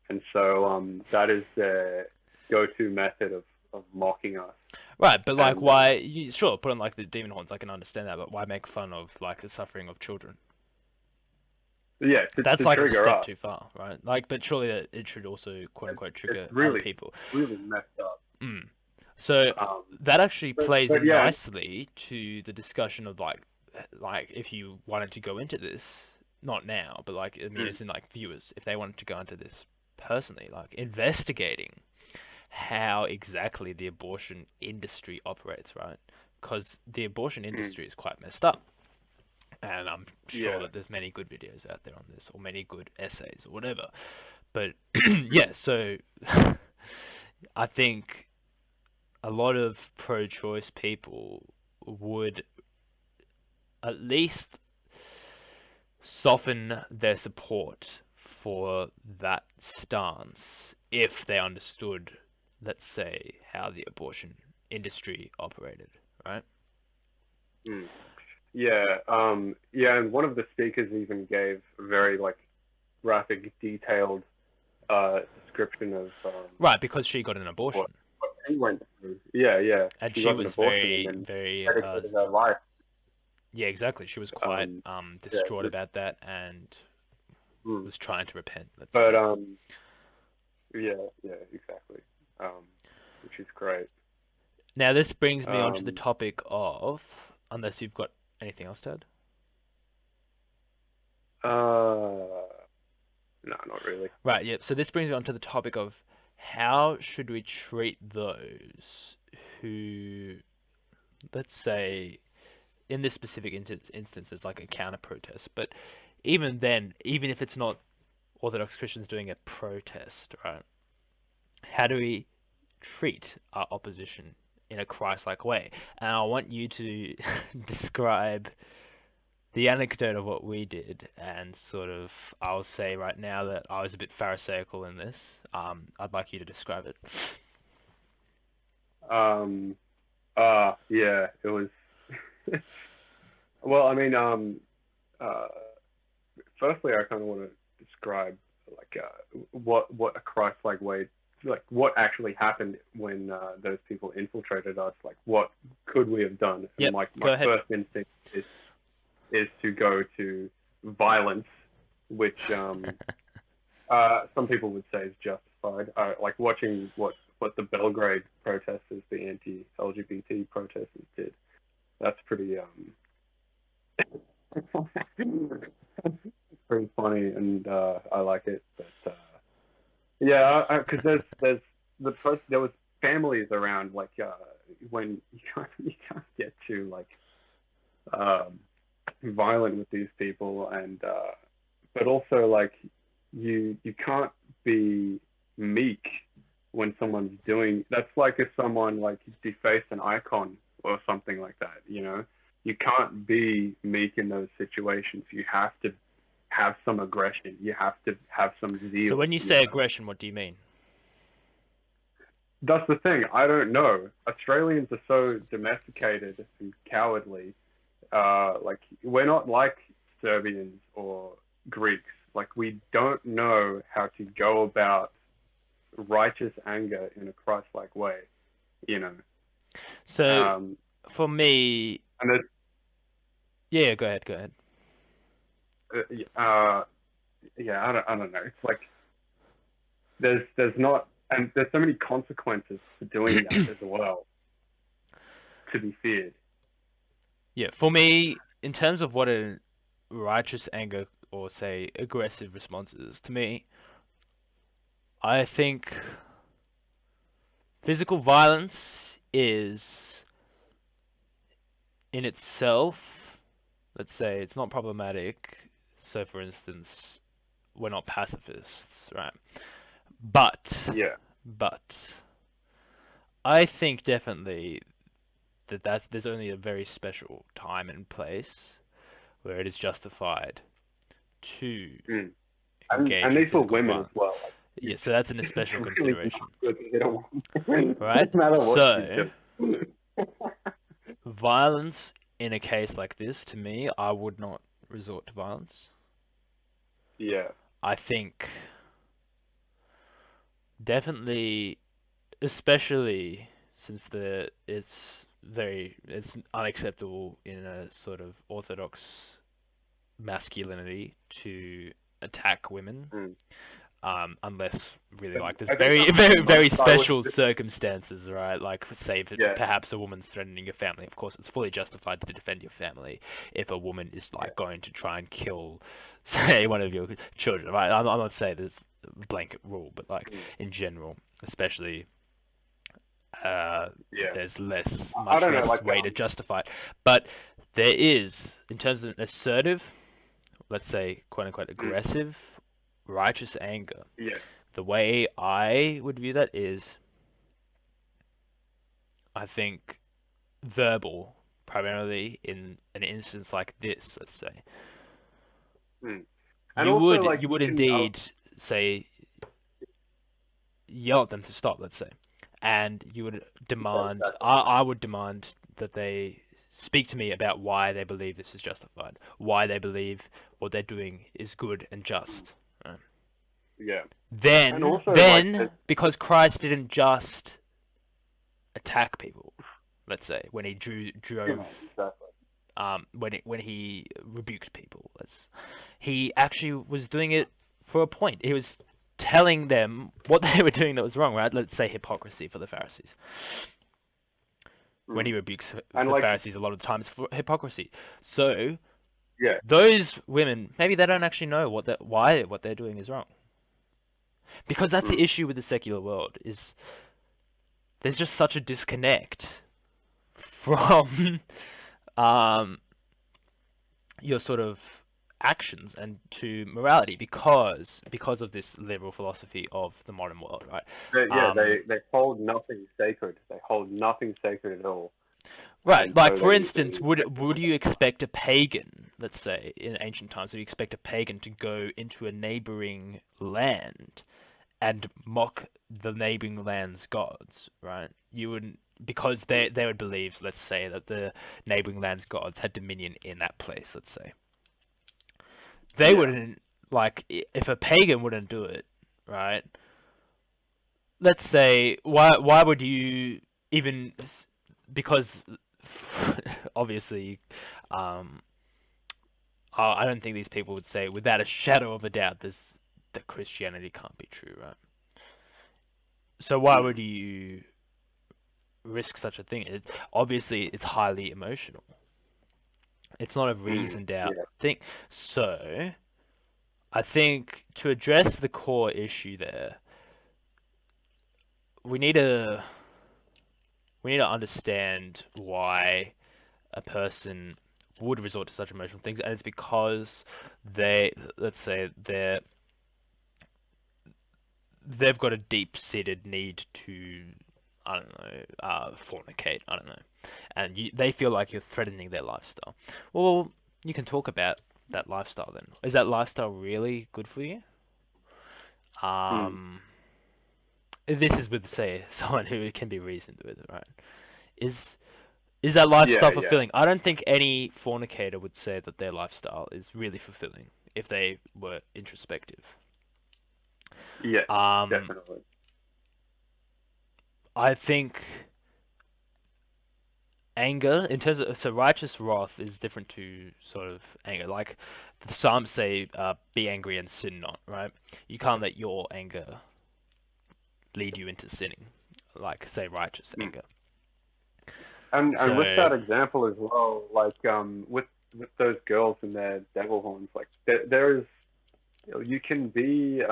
and so that is their go-to method of mocking us. Right, but like, And why? Sure, put on like the demon horns. I can understand that, but why make fun of like the suffering of children? Yeah, That's to like a trigger step us. too far, right? Like, but surely it should also quote unquote It's trigger other really, people. really messed up. Mm. So that actually plays But in yeah, nicely to the discussion of like if you wanted to go into this, not now, but like I mean, mm, it's in like viewers if they wanted to go into this personally, like investigating how exactly the abortion industry operates, right? Because the abortion mm, industry is quite messed up, and I'm sure yeah, that there's many good videos out there on this, or many good essays, or whatever. But mm, yeah, so I think a lot of pro-choice people would at least soften their support for that stance if they understood, let's say, how the abortion industry operated, right? mm. Yeah, yeah, and one of the speakers even gave a very like graphic, detailed description of Right, because she got an what abortion, what she went through. Yeah, yeah, and she she got an was abortion and very, then very, dedicated her life. yeah, exactly. She was quite Um, yeah, distraught about that and mm. was trying to repent, let's But say. yeah, yeah, exactly. Um, which is great. Now, this brings me on to the Um, topic of, unless you've got anything else to add. no, not really. Right, yep. So this brings me on to the topic of how should we treat those who, let's say, in this specific instance, it's like a counter protest. But even then, even if it's not Orthodox Christians doing a protest, right? How do we treat our opposition in a Christ-like way? And I want you to describe the anecdote of what we did, and sort of, I'll say right now that I was a bit pharisaical in this. I'd like you to describe it. Um, yeah, it was. Well, I mean, uh, firstly, I kind of want to describe like what a Christ-like way, like what actually happened when those people infiltrated us. Like, what could we have done? And Yep, my go ahead. first instinct is to go to violence, which some people would say is justified. Like watching what the Belgrade protesters, the anti-LGBT protesters did. That's pretty pretty funny, and I like it. But yeah, because there was families around, like when you can't get too like violent with these people, and but also like you can't be meek when someone's doing that's like if someone like defaced an icon or something like that, you know. You can't be meek in those situations. You have to have some aggression. You have to have some So zeal, when you you say know. aggression, what do you mean? That's the thing. I don't know. Australians are so domesticated and cowardly. Like we're not like Serbians or Greeks. Like we don't know how to go about righteous anger in a Christ-like way, you know. So Um, for me, and there's, yeah, go ahead, go ahead. uh, yeah, I don't know. It's like there's not, and there's so many consequences to doing that as well, to be feared. Yeah, for me, in terms of what a righteous anger or say aggressive response is, to me, I think physical violence is in itself, let's say, it's not problematic. So, for instance, we're not pacifists, right? But, Yeah. but, I think definitely that there's only a very special time and place where it is justified to Mm. engage And in these were physical women as violence. well. Like, Yeah, so that's in a you special really not consideration, good to hit a woman, right? no matter what you So, do. violence in a case like this, to me, I would not resort to violence. Yeah. I think definitely, especially since it's unacceptable in a sort of Orthodox masculinity to attack women, Mm. unless really like there's I think very that very most very I would special circumstances, right? Like say that yeah perhaps a woman's threatening your family. Of course, it's fully justified to defend your family if a woman is yeah like going to try and kill, say, one of your children, right? I'm not saying there's a blanket rule, but like mm, in general, especially uh, yeah. there's I much don't know less like way to justify it. But there is, in terms of assertive, let's say, quote unquote, mm, aggressive, righteous anger. yeah The way I would view that is, I think, verbal, primarily in an instance like this, let's say. mm. And You also would like you you would can indeed say yell at them to stop, let's say, and you would yeah, demand. exactly I would demand that they speak to me about why they believe this is justified, why they believe what they're doing is good and mm, just. Right? yeah. And Then, also like then, because Christ didn't just attack people, let's say, when he drove, exactly when he rebuked people, he actually was doing it for a point. He was telling them what they were doing that was wrong, right? Let's say hypocrisy for the Pharisees. When mm. he rebukes And the like Pharisees a lot of times for hypocrisy. So yeah those women, maybe they don't actually know why what they're doing is wrong. Because that's the mm, issue with the secular world, is there's just such a disconnect from um, your sort of actions and to morality because of this liberal philosophy of the modern world, right? yeah Um, they hold nothing sacred. They hold nothing sacred at all, right, and like so for they instance, would you expect a pagan, let's say in ancient times, would you expect a pagan to go into a neighboring land and mock the neighboring land's gods, right? You wouldn't, because they would believe, let's say, that the neighboring land's gods had dominion in that place, let's say. They yeah wouldn't, like, if a pagan wouldn't do it, right? Let's say, why would you even, because obviously, um, I don't think these people would say without a shadow of a doubt this that Christianity can't be true, right? So why mm, would you risk such a thing? Obviously, it's highly emotional. It's not a mm, reasoned out yeah thing. So, I think to address the core issue there, we need to we need to understand why a person would resort to such emotional things, and it's because let's say they've got a deep-seated need to, I don't know, fornicate. I don't know, and they feel like you're threatening their lifestyle. Well, you can talk about that lifestyle then. Is that lifestyle really good for you? mm, Um, this is with, say, someone who can be reasoned with, right? Is is that yeah lifestyle yeah fulfilling? I don't think any fornicator would say that their lifestyle is really fulfilling if they were introspective. yeah Um, definitely I think anger, in terms of, so righteous wrath is different to sort of anger. Like the Psalms say, "Be angry and sin not." Right? You can't let your anger lead you into sinning. Like say righteous mm. anger. And with So that example as well, like with those girls and their devil horns, like there is you can be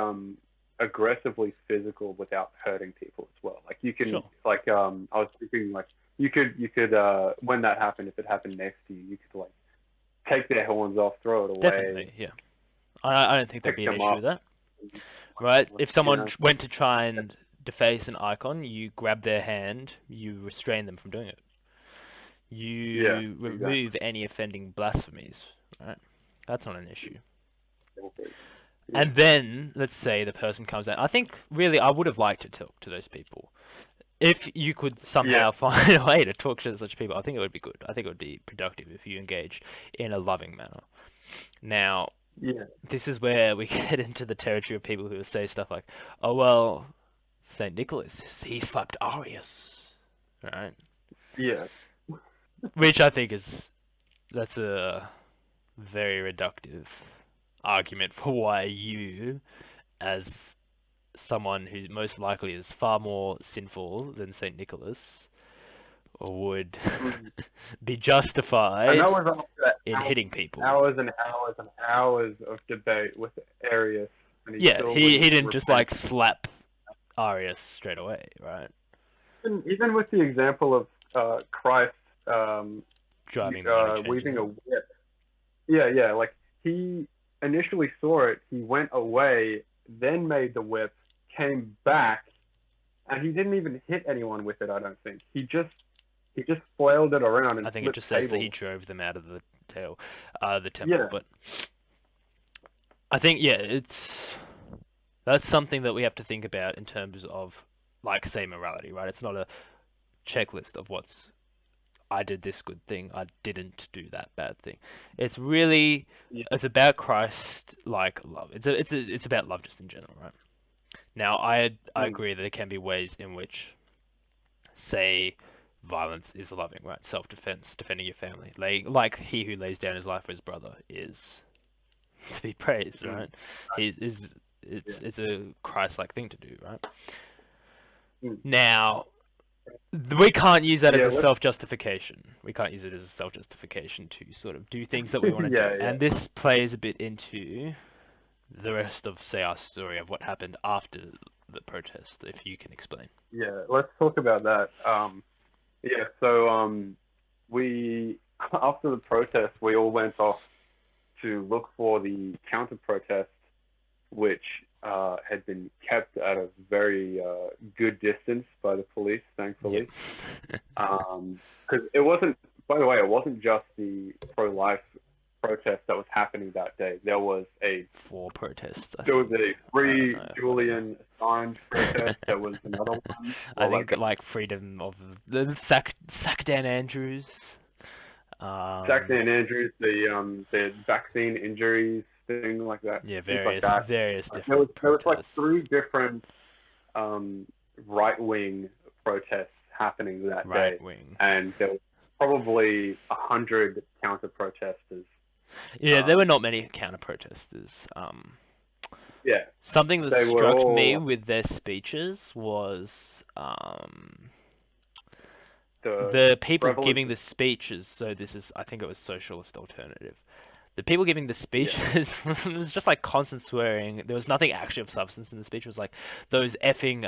aggressively physical without hurting people as well. Like you can sure, like I was thinking like you could when that happened, if it happened next to you, you could like take their horns off, throw it away, definitely, yeah. I don't think there'd pick be an them issue with up, that. and, Right? like, If someone know. went to try and deface an icon, you grab their hand, you restrain them from doing it. Yeah, You exactly. remove any offending blasphemies, right? That's not an issue. Exactly. Yeah. And then, let's say the person comes out. I think, really, I would have liked to talk to those people. If you could Yeah. somehow find a way to talk to such people, I think it would be good. I think it would be productive if you engage in a loving manner. Now, Yeah. this is where we get into the territory of people who say stuff like, "Oh well, Saint Nicholas, he slapped Arius," right? Yeah. Which I think is that's a very reductive argument for why you, as someone who most likely is far more sinful than Saint Nicholas, would Mm. be And justified that was after in hitting people. hours and hours and hours of debate with Arius, and he Yeah, still he wouldn't didn't just repent. like slap Arius straight away, right? Even with the example of Christ Driving the money weaving a changers. whip. Yeah, yeah. Like he initially saw it, he went away, then made the whip, came back, and he didn't even hit anyone with it. I don't think he just flailed it around and I think it flipped just says that he tables. drove them out of the temple. Yeah, But I think yeah, that's something that we have to think about in terms of like say morality, right? It's not a checklist of what's I did this good thing, I didn't do that bad thing. It's really yeah, it's about Christ like love. It's about love just in general, right? Now I mm, agree that there can be ways in which say violence is loving, right? Self defense, defending your family. Like he who lays down his life for his brother is to be praised, mm, right? He is yeah, it's a Christ like thing to do, right? mm. Now we can't use that as Yeah. a Let's, self justification. We can't use it as a self justification to sort of do things that we want to do. yeah, yeah, And this plays a bit into the rest of say our story of what happened after the protest, if you can explain. yeah. Let's talk about that. Yeah. So we after the protest, we all went off to look for the counter protest, which had been kept at a very good distance by the police, Yeah. thankfully. Because it wasn't, by the way, it wasn't just the pro-life protest that was happening that day. For protests, I There was think. a I don't free know, whatever. Julian Assange protest. There was another one. I Well, think like like freedom of the sack Dan Andrews. Jack Um, Dan Andrews, the vaccine injuries thing like that, yeah, things like various that. various There was different like protests. three different um, right wing protests happening that Right day, wing. and there was probably 100 counter protesters. Yeah, there were not many counter protesters. Yeah, Something that they were struck me all with their speeches was the the people prevalence. giving the speeches. So this is, I think it was Socialist Alternative. The people giving the Yeah, speeches it was just like constant swearing. There was nothing actually of substance in the speech. It was like those effing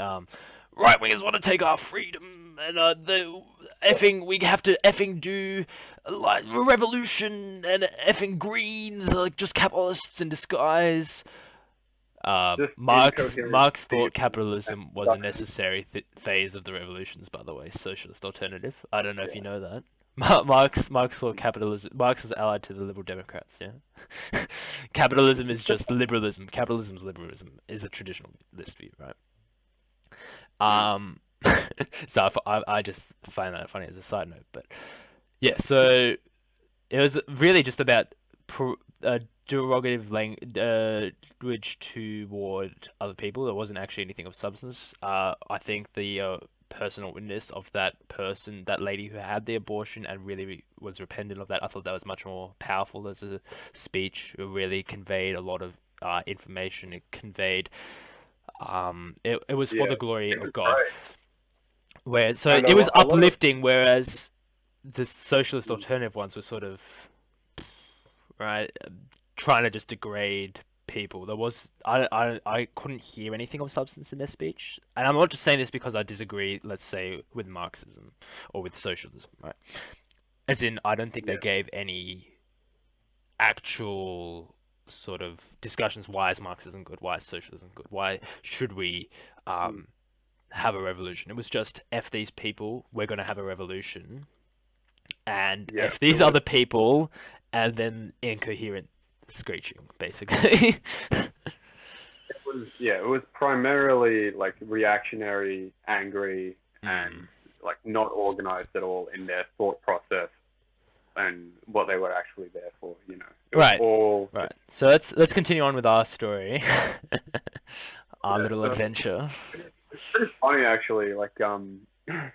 right wingers want to take our freedom, and the effing we have to effing do like revolution, and effing Greens are like just capitalists in disguise. just incoherent Marx thought speeches and capitalism was a production. necessary phase of the revolutions. By the way, socialist alternative. I don't know if you Yeah, know that. Marx thought capitalism. Marx was allied to the Liberal Democrats. Yeah, capitalism is just liberalism. Capitalism's liberalism is a traditional list view, right? mm, Um, so I just find that funny as a side note, but yeah. So it was really just about derogative language toward other people. There wasn't actually anything of substance. I think the personal witness of that person, that lady who had the abortion and really was repentant of that, I thought that was much more powerful as a speech. It really conveyed a lot of information. It conveyed it was for yeah, the glory it of was God. great, Where so and it was a lot of uplifting, whereas the socialist mm, alternative ones were sort of right trying to just degrade people. There was I couldn't hear anything of substance in their speech, and I'm not just saying this because I disagree, let's say, with Marxism or with socialism, right? As in, I don't think they yeah, gave any actual sort of discussions. Why is Marxism good? Why is socialism good? Why should we mm, have a revolution? It was just f these people. We're gonna have a revolution, and yeah. if these other people, and then incoherent screeching, basically. It was primarily like reactionary, angry, Mm. and like not organized at all in their thought process and what they were actually there for. It was Right, all right. So let's continue on with our story, our yeah. little So adventure. it's pretty funny actually. Like yeah,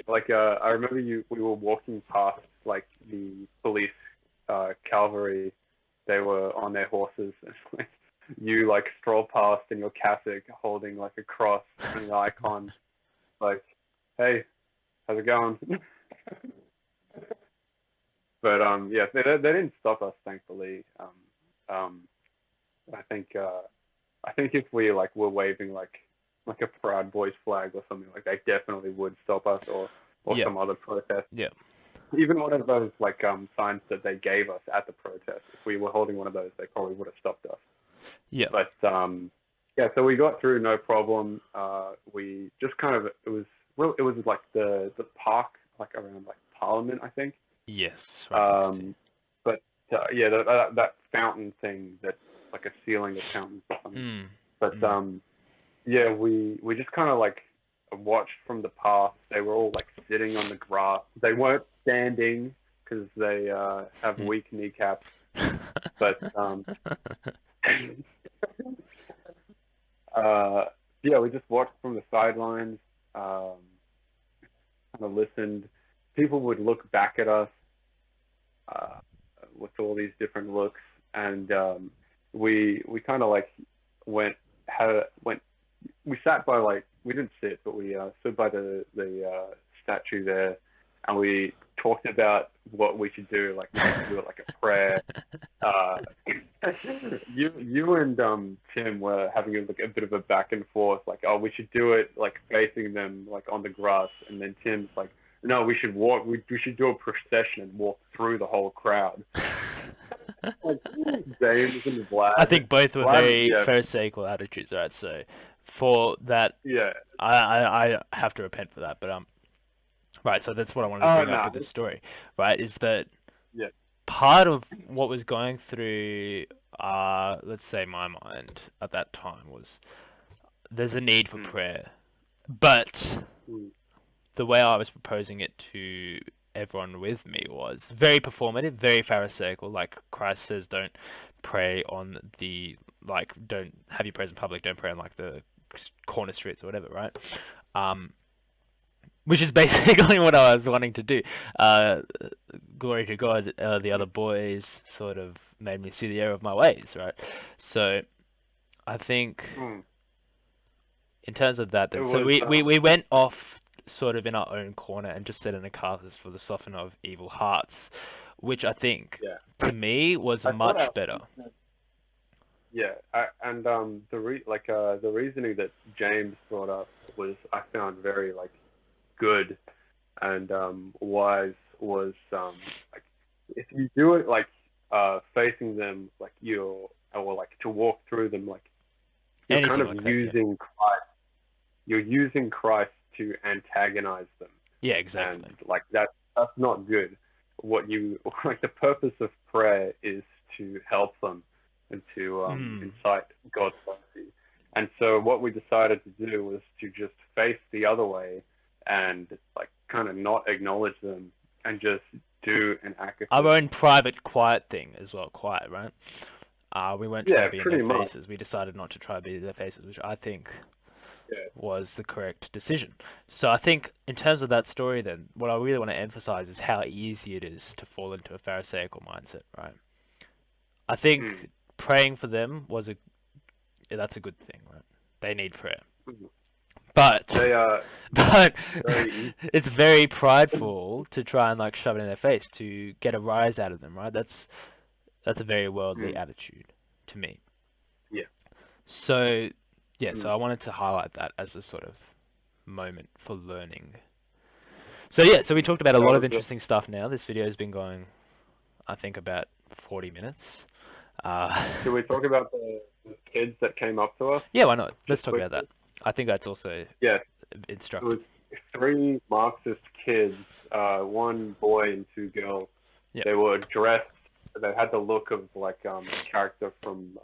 like I remember we were walking past like the police cavalry. They were on their horses. And you like stroll past in your cassock, holding like a cross and an icon, like, "Hey, how's it going?" But yeah, they didn't stop us, thankfully. I think if we like were waving like a Proud Boys flag or something, like they definitely would stop us, or Yeah. some other protest. Yeah. Even one of those like signs that they gave us at the protest. If we were holding one of those, they probably would have stopped us. Yeah. But yeah, so we got through no problem. We just kind of it was like the park like around like Parliament, I think. Yes. Right. But yeah, that fountain thing, that's like a ceiling of fountains or something. But yeah, we just kind of like watched from the path. They were all like sitting on the grass. They weren't standing because they have weak kneecaps. But yeah, we just watched from the sidelines. Kind of listened. People would look back at us with all these different looks, and we kind of like went. We sat by, like, we didn't sit, but we stood by the statue there, and we talked about what we should do, like maybe do it like a prayer. You and Tim were having a bit of a back and forth, like, oh, we should do it like facing them, like on the grass, and then Tim's like, no, we should walk. We should do a procession and walk through the whole crowd. Like James and Vlad. I think both were Vlad, very yeah. pharisaical attitudes, right? So for that, Yeah, I have to repent for that. But right. So that's what I wanted to bring up with this story, right? Is that yeah. part of what was going through, let's say my mind at that time was there's a need for prayer, but the way I was proposing it to everyone with me was very performative, very pharisaical. Like Christ says, don't pray on the, like, don't have your prayers in public, don't pray on like the corner streets or whatever, right? Which is basically what I was wanting to do. Glory to God, the other boys sort of made me see the error of my ways, right? So I think in terms of that, then, so we went off sort of in our own corner and just said in a catharsis for the softener of evil hearts, which I think to me was much better. Yeah, and the reasoning that James brought up was, I found very like good and wise, was like, if you do it like facing them, like or like to walk through them, like you're Anything kind of like that, using Christ. You're using Christ to antagonize them. Yeah, exactly. And like that's not good. What you like, the purpose of prayer is to help them and to incite God's mercy. And so what we decided to do was to just face the other way and like kind of not acknowledge them and just do an act of our own private quiet thing as well. Quiet, right? We weren't trying to be in their faces. We decided not to try to be in their faces, which I think was the correct decision. So I think in terms of that story, then what I really want to emphasize is how easy it is to fall into a pharisaical mindset, right? I think praying for them that's a good thing, right? They need prayer. But it's very prideful to try and like shove it in their face to get a rise out of them, right? That's a very worldly attitude to me. Yeah. So so I wanted to highlight that as a sort of moment for learning. So so we talked about a lot of interesting stuff now. This video has been going, I think, about 40 minutes. Should we talk about the kids that came up to us? Yeah, why not? Let's talk about that. I think that's also instructive. It was 3 Marxist kids, 1 boy and 2 girls. Yep. They were dressed. They had the look of like a character from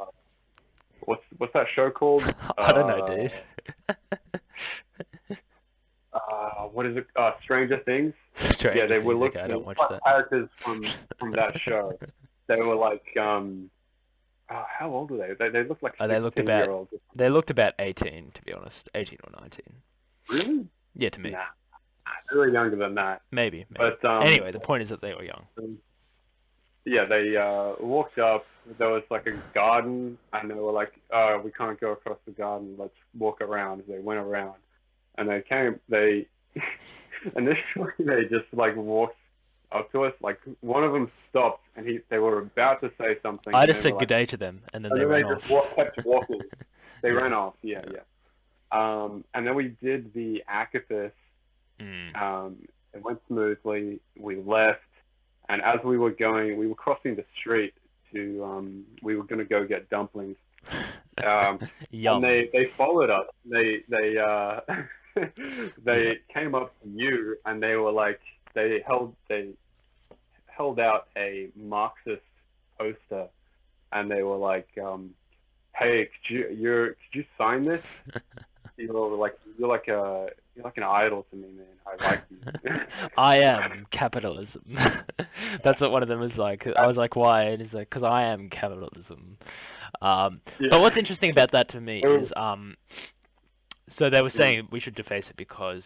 what's that show called? I don't know, dude. What is it? Stranger Things. Stranger they were Things. looking Okay, I don't watch that. characters from that show. They were like how old were they? They looked like 16-year-olds. They looked about 18, to be honest. 18 or 19. Really? Yeah, to me. Nah, they were younger than that. Maybe. But anyway, the point is that they were young. yeah, they walked up. There was like a garden, and they were like, we can't go across the garden. Let's walk around." They went around, and they came. They initially they just like walked up to us. Like one of them stopped, and they were about to say something, I and just they were said good like, day to them, and then and they then they ran just off. kept walking. They Yeah, ran off. Yeah, yeah. yeah. And then we did the Akathis. Mm. It went smoothly. We left, and as we were going, we were crossing the street to. We were going to go get dumplings. Um, and Yum. they followed us. Yeah. They came up to you, and they were like they held out a Marxist poster, and they were like, "Hey, could you sign this? You're like an idol to me, man. I like you." I am capitalism. That's what one of them was like. I was like, why? And he's like, because I am capitalism. But Yeah. what's interesting about that to me It was, is, so they were mm, saying we should deface it because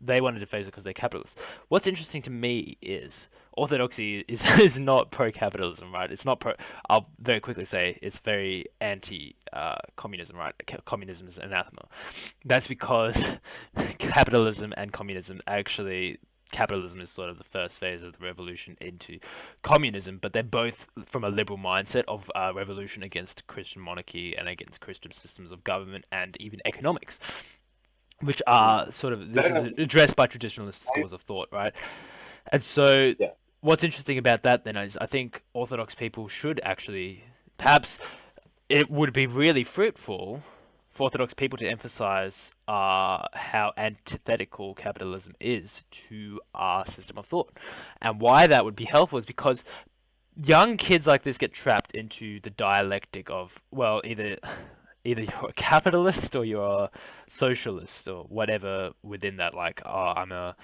they want to deface it because they're capitalists. What's interesting to me is orthodoxy is is not pro-capitalism, right? It's not pro. I'll very quickly say it's very anti-communism, right? Communism is anathema. That's because capitalism and communism actually. Capitalism is sort of the first phase of the revolution into communism, but they're both from a liberal mindset of revolution against Christian monarchy and against Christian systems of government and even economics, which mm. are sort of They this is don't, addressed by traditionalist schools of thought, right? And so, yeah, what's interesting about that then is I think Orthodox people should actually perhaps it would be really fruitful for Orthodox people to emphasize how antithetical capitalism is to our system of thought. And why that would be helpful is because young kids like this get trapped into the dialectic of, well, either you're a capitalist or you're a socialist or whatever within that, like, oh, I'm a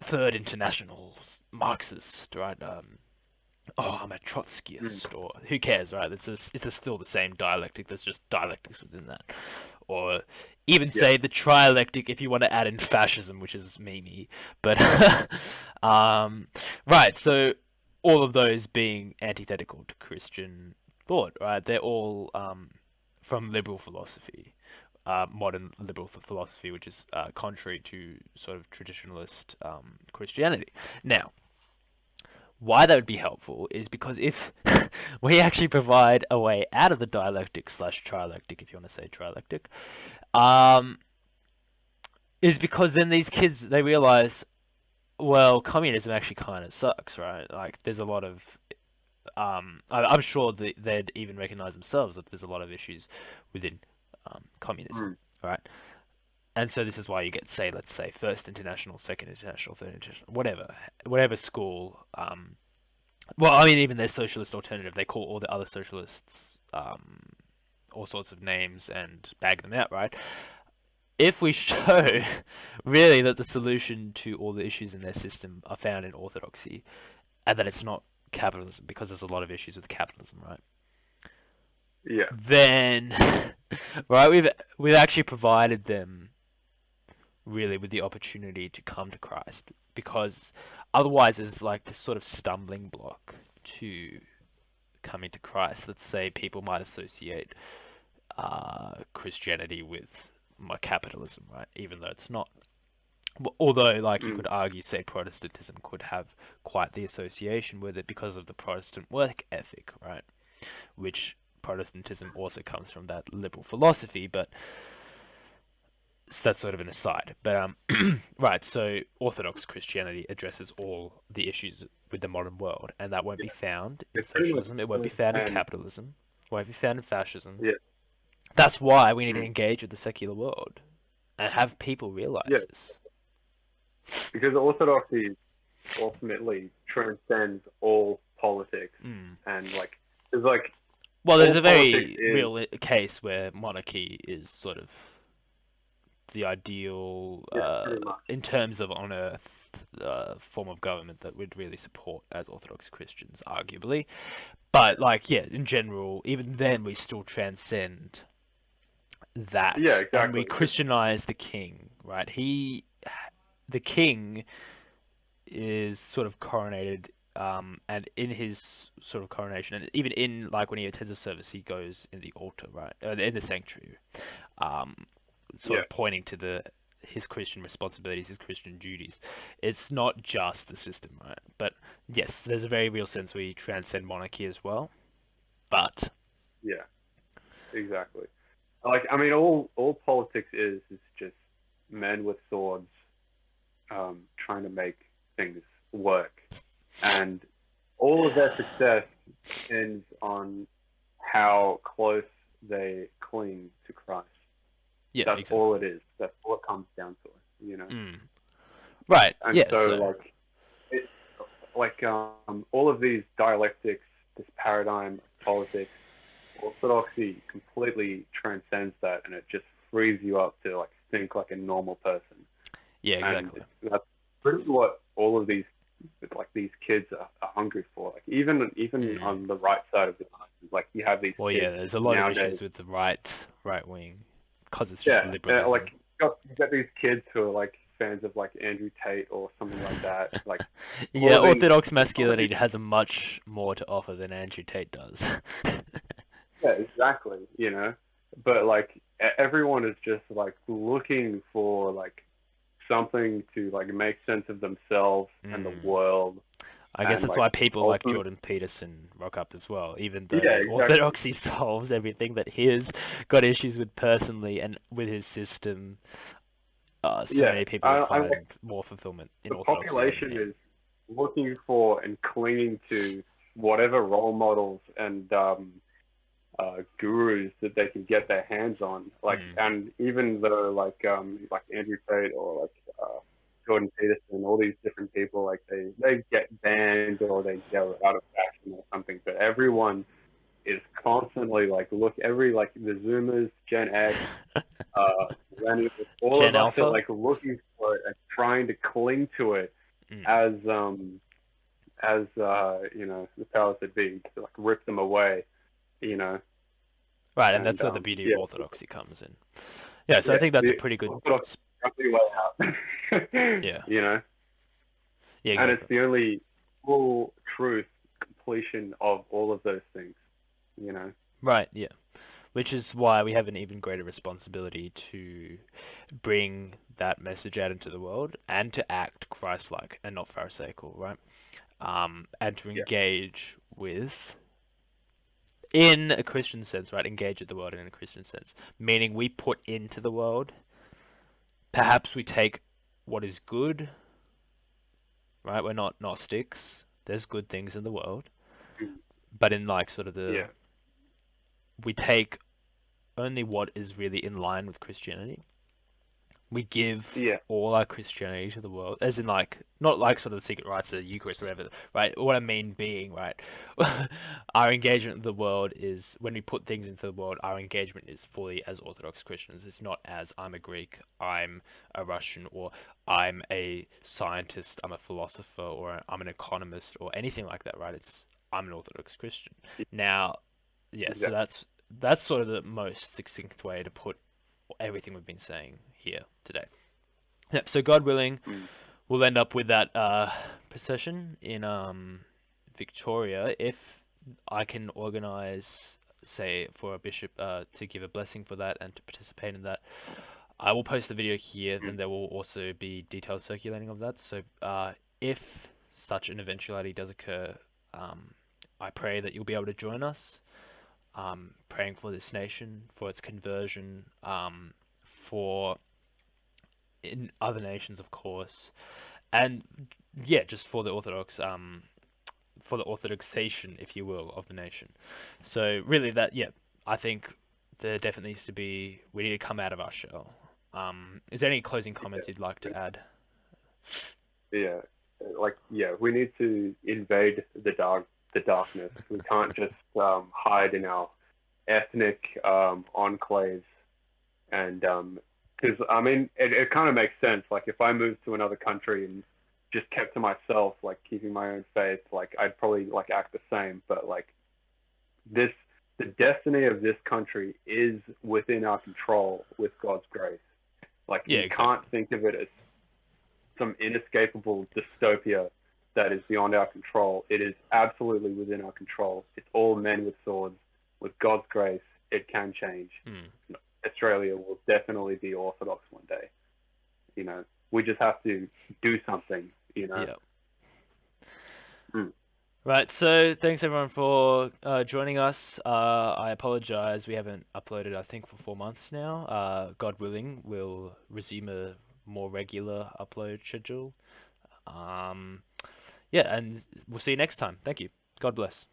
third international Marxist, right? Oh, I'm a mm, Trotskyist, or who cares, right? It's still the same dialectic. There's just dialectics within that, or even yeah, say the trialectic if you want to add in fascism, which is Mimi. But right, so all of those being antithetical to Christian thought, right? They're all from liberal philosophy. Modern liberal philosophy, which is contrary to sort of traditionalist Christianity. Now, why that would be helpful is because if we actually provide a way out of the dialectic slash trialectic, if you want to say trialectic, um, is because then these kids they realize, well, communism actually kind of sucks, right? Like, there's a lot of, I'm sure that they'd even recognize themselves that there's a lot of issues within communism, mm, right? And so this is why you get, say, let's say, first international, second international, third international, whatever school. Well, I mean, even their socialist alternative, they call all the other socialists all sorts of names and bag them out, right? If we show really that the solution to all the issues in their system are found in orthodoxy, and that it's not capitalism, because there's a lot of issues with capitalism, right? yeah, Then, right, we've actually provided them really with the opportunity to come to Christ, because otherwise there's like this sort of stumbling block to coming to Christ. Let's say people might associate Christianity with capitalism, right? Even though it's not. Although, like, you mm, could argue, say, Protestantism could have quite the association with it because of the Protestant work ethic, right? Which Protestantism also comes from that liberal philosophy, but so that's sort of an aside. But right. So Orthodox Christianity addresses all the issues with the modern world, and that won't yeah. be found in It pretty much socialism. It won't be does, found in and capitalism. It won't be found in fascism. yeah, That's why we need to mm, engage with the secular world and have people yeah, realize this. because orthodoxy ultimately transcends all politics, Mm. and like it's like Well, there's all a politics very is real case where monarchy is sort of the ideal, yeah, pretty much in terms of on earth, form of government that we'd really support as Orthodox Christians, arguably. But, like, yeah, in general, even then we still transcend yeah, that and we exactly. It's Christianize the king, right? The king is sort of coronated and in his sort of coronation, and even in like when he attends a service, he goes in the altar, right, in the sanctuary, um, sort Yeah. of pointing to his Christian responsibilities, his Christian duties. It's not just the system, right? But yes, there's a very real sense we transcend monarchy as well. But Yeah. Exactly. Like, I mean, all politics is just men with swords trying to make things work, and all of their success depends on how close they cling to Christ. yeah, That's all exactly. it is. That's all it comes down to. Mm. Right. And Yeah. so, So like, all of these dialectics, this paradigm of politics, orthodoxy completely transcends that, and it just frees you up to like think like a normal person. yeah, And exactly. that's pretty what all of these kids are hungry for. Like even Mm. on the right side of the line, like you have these Well, yeah, kids there's a lot of nowadays. issues with the right wing because it's just Yeah, like liberalism. you got these kids who are like fans of like Andrew Tate or something like that. Like all Yeah, of these, Orthodox all of these. masculinity has a much more to offer than Andrew Tate does. Yeah, exactly. But like everyone is just like looking for like something to like make sense of themselves and the Mm. world, I guess and that's like why people like ultimately, Jordan Peterson rock up as well, even yeah, though exactly. Orthodoxy solves everything that he has got issues with personally and with his system. So Yeah, many people I'm like find more fulfillment in the Orthodoxy than population him. is looking for and clinging to whatever role models and gurus that they can get their hands on. Like, Mm. and even though like Andrew Tate or like Jordan Peterson, all these different people, like they get banned or they go out of fashion or something, but everyone is constantly like every like the Zoomers, Gen X, millennials, all Gen of us are Alpha? like looking for it and trying to cling to it Mm. as the powers that be to like rip them away, you know, Right, and and that's where the beauty yeah, of Orthodoxy comes in. Yeah, so I yeah, think that's a the pretty good. Orthodox is the only way out, Yeah, yeah, and it's exactly. the only full truth completion of all of those things. Right, yeah. Which is why we have an even greater responsibility to bring that message out into the world and to act Christ-like and not Pharisaical, right? And to Yeah, engage with, in a Christian sense, right? Engage with the world in a Christian sense, meaning we put into the world. Perhaps we take what is good, right? We're not Gnostics. There's good things in the world, but in like sort of yeah, we take only what is really in line with Christianity. We give yeah, all our Christianity to the world, as in like not like sort of the secret rites of the Eucharist or whatever, right? What I mean being, right, our engagement with the world is when we put things into the world. Our engagement is fully as Orthodox Christians. It's not as I'm a Greek, I'm a Russian, or I'm a scientist, I'm a philosopher, or I'm an economist, or anything like that, right? It's I'm an Orthodox Christian. Now, yeah, so exactly. that's sort of the most succinct way to put everything we've been saying here today. Yep. So God willing, Mm. we'll end up with that procession in Victoria if I can organize, say, for a bishop to give a blessing for that and to participate in that. I will post the video here, Mm. and there will also be details circulating of that. So if such an eventuality does occur, I pray that you'll be able to join us. Praying for this nation, for its conversion, for in other nations, of course, and yeah, just for the Orthodoxation, if you will, of the nation. So really, that yeah, I think there definitely needs to be. We need to come out of our shell. Is there any closing comments you'd like Yeah. to add? Yeah, like yeah, we need to invade the darkness. We can't just hide in our ethnic enclaves, and because I mean, it kind of makes sense. Like if I moved to another country and just kept to myself, like keeping my own faith, like I'd probably like act the same. But like this, the destiny of this country is within our control with God's grace. Like Yeah, we can't exactly. think of it as some inescapable dystopia that is beyond our control. It is absolutely within our control. It's all men with swords. With God's grace, it can change. Australia will definitely be Orthodox one day. You know, we just have to do something, you know. Yeah. Right, so thanks everyone for joining us. I apologize, we haven't uploaded, I think, for 4 months now. God willing, we'll resume a more regular upload schedule. Yeah, and we'll see you next time. Thank you. God bless.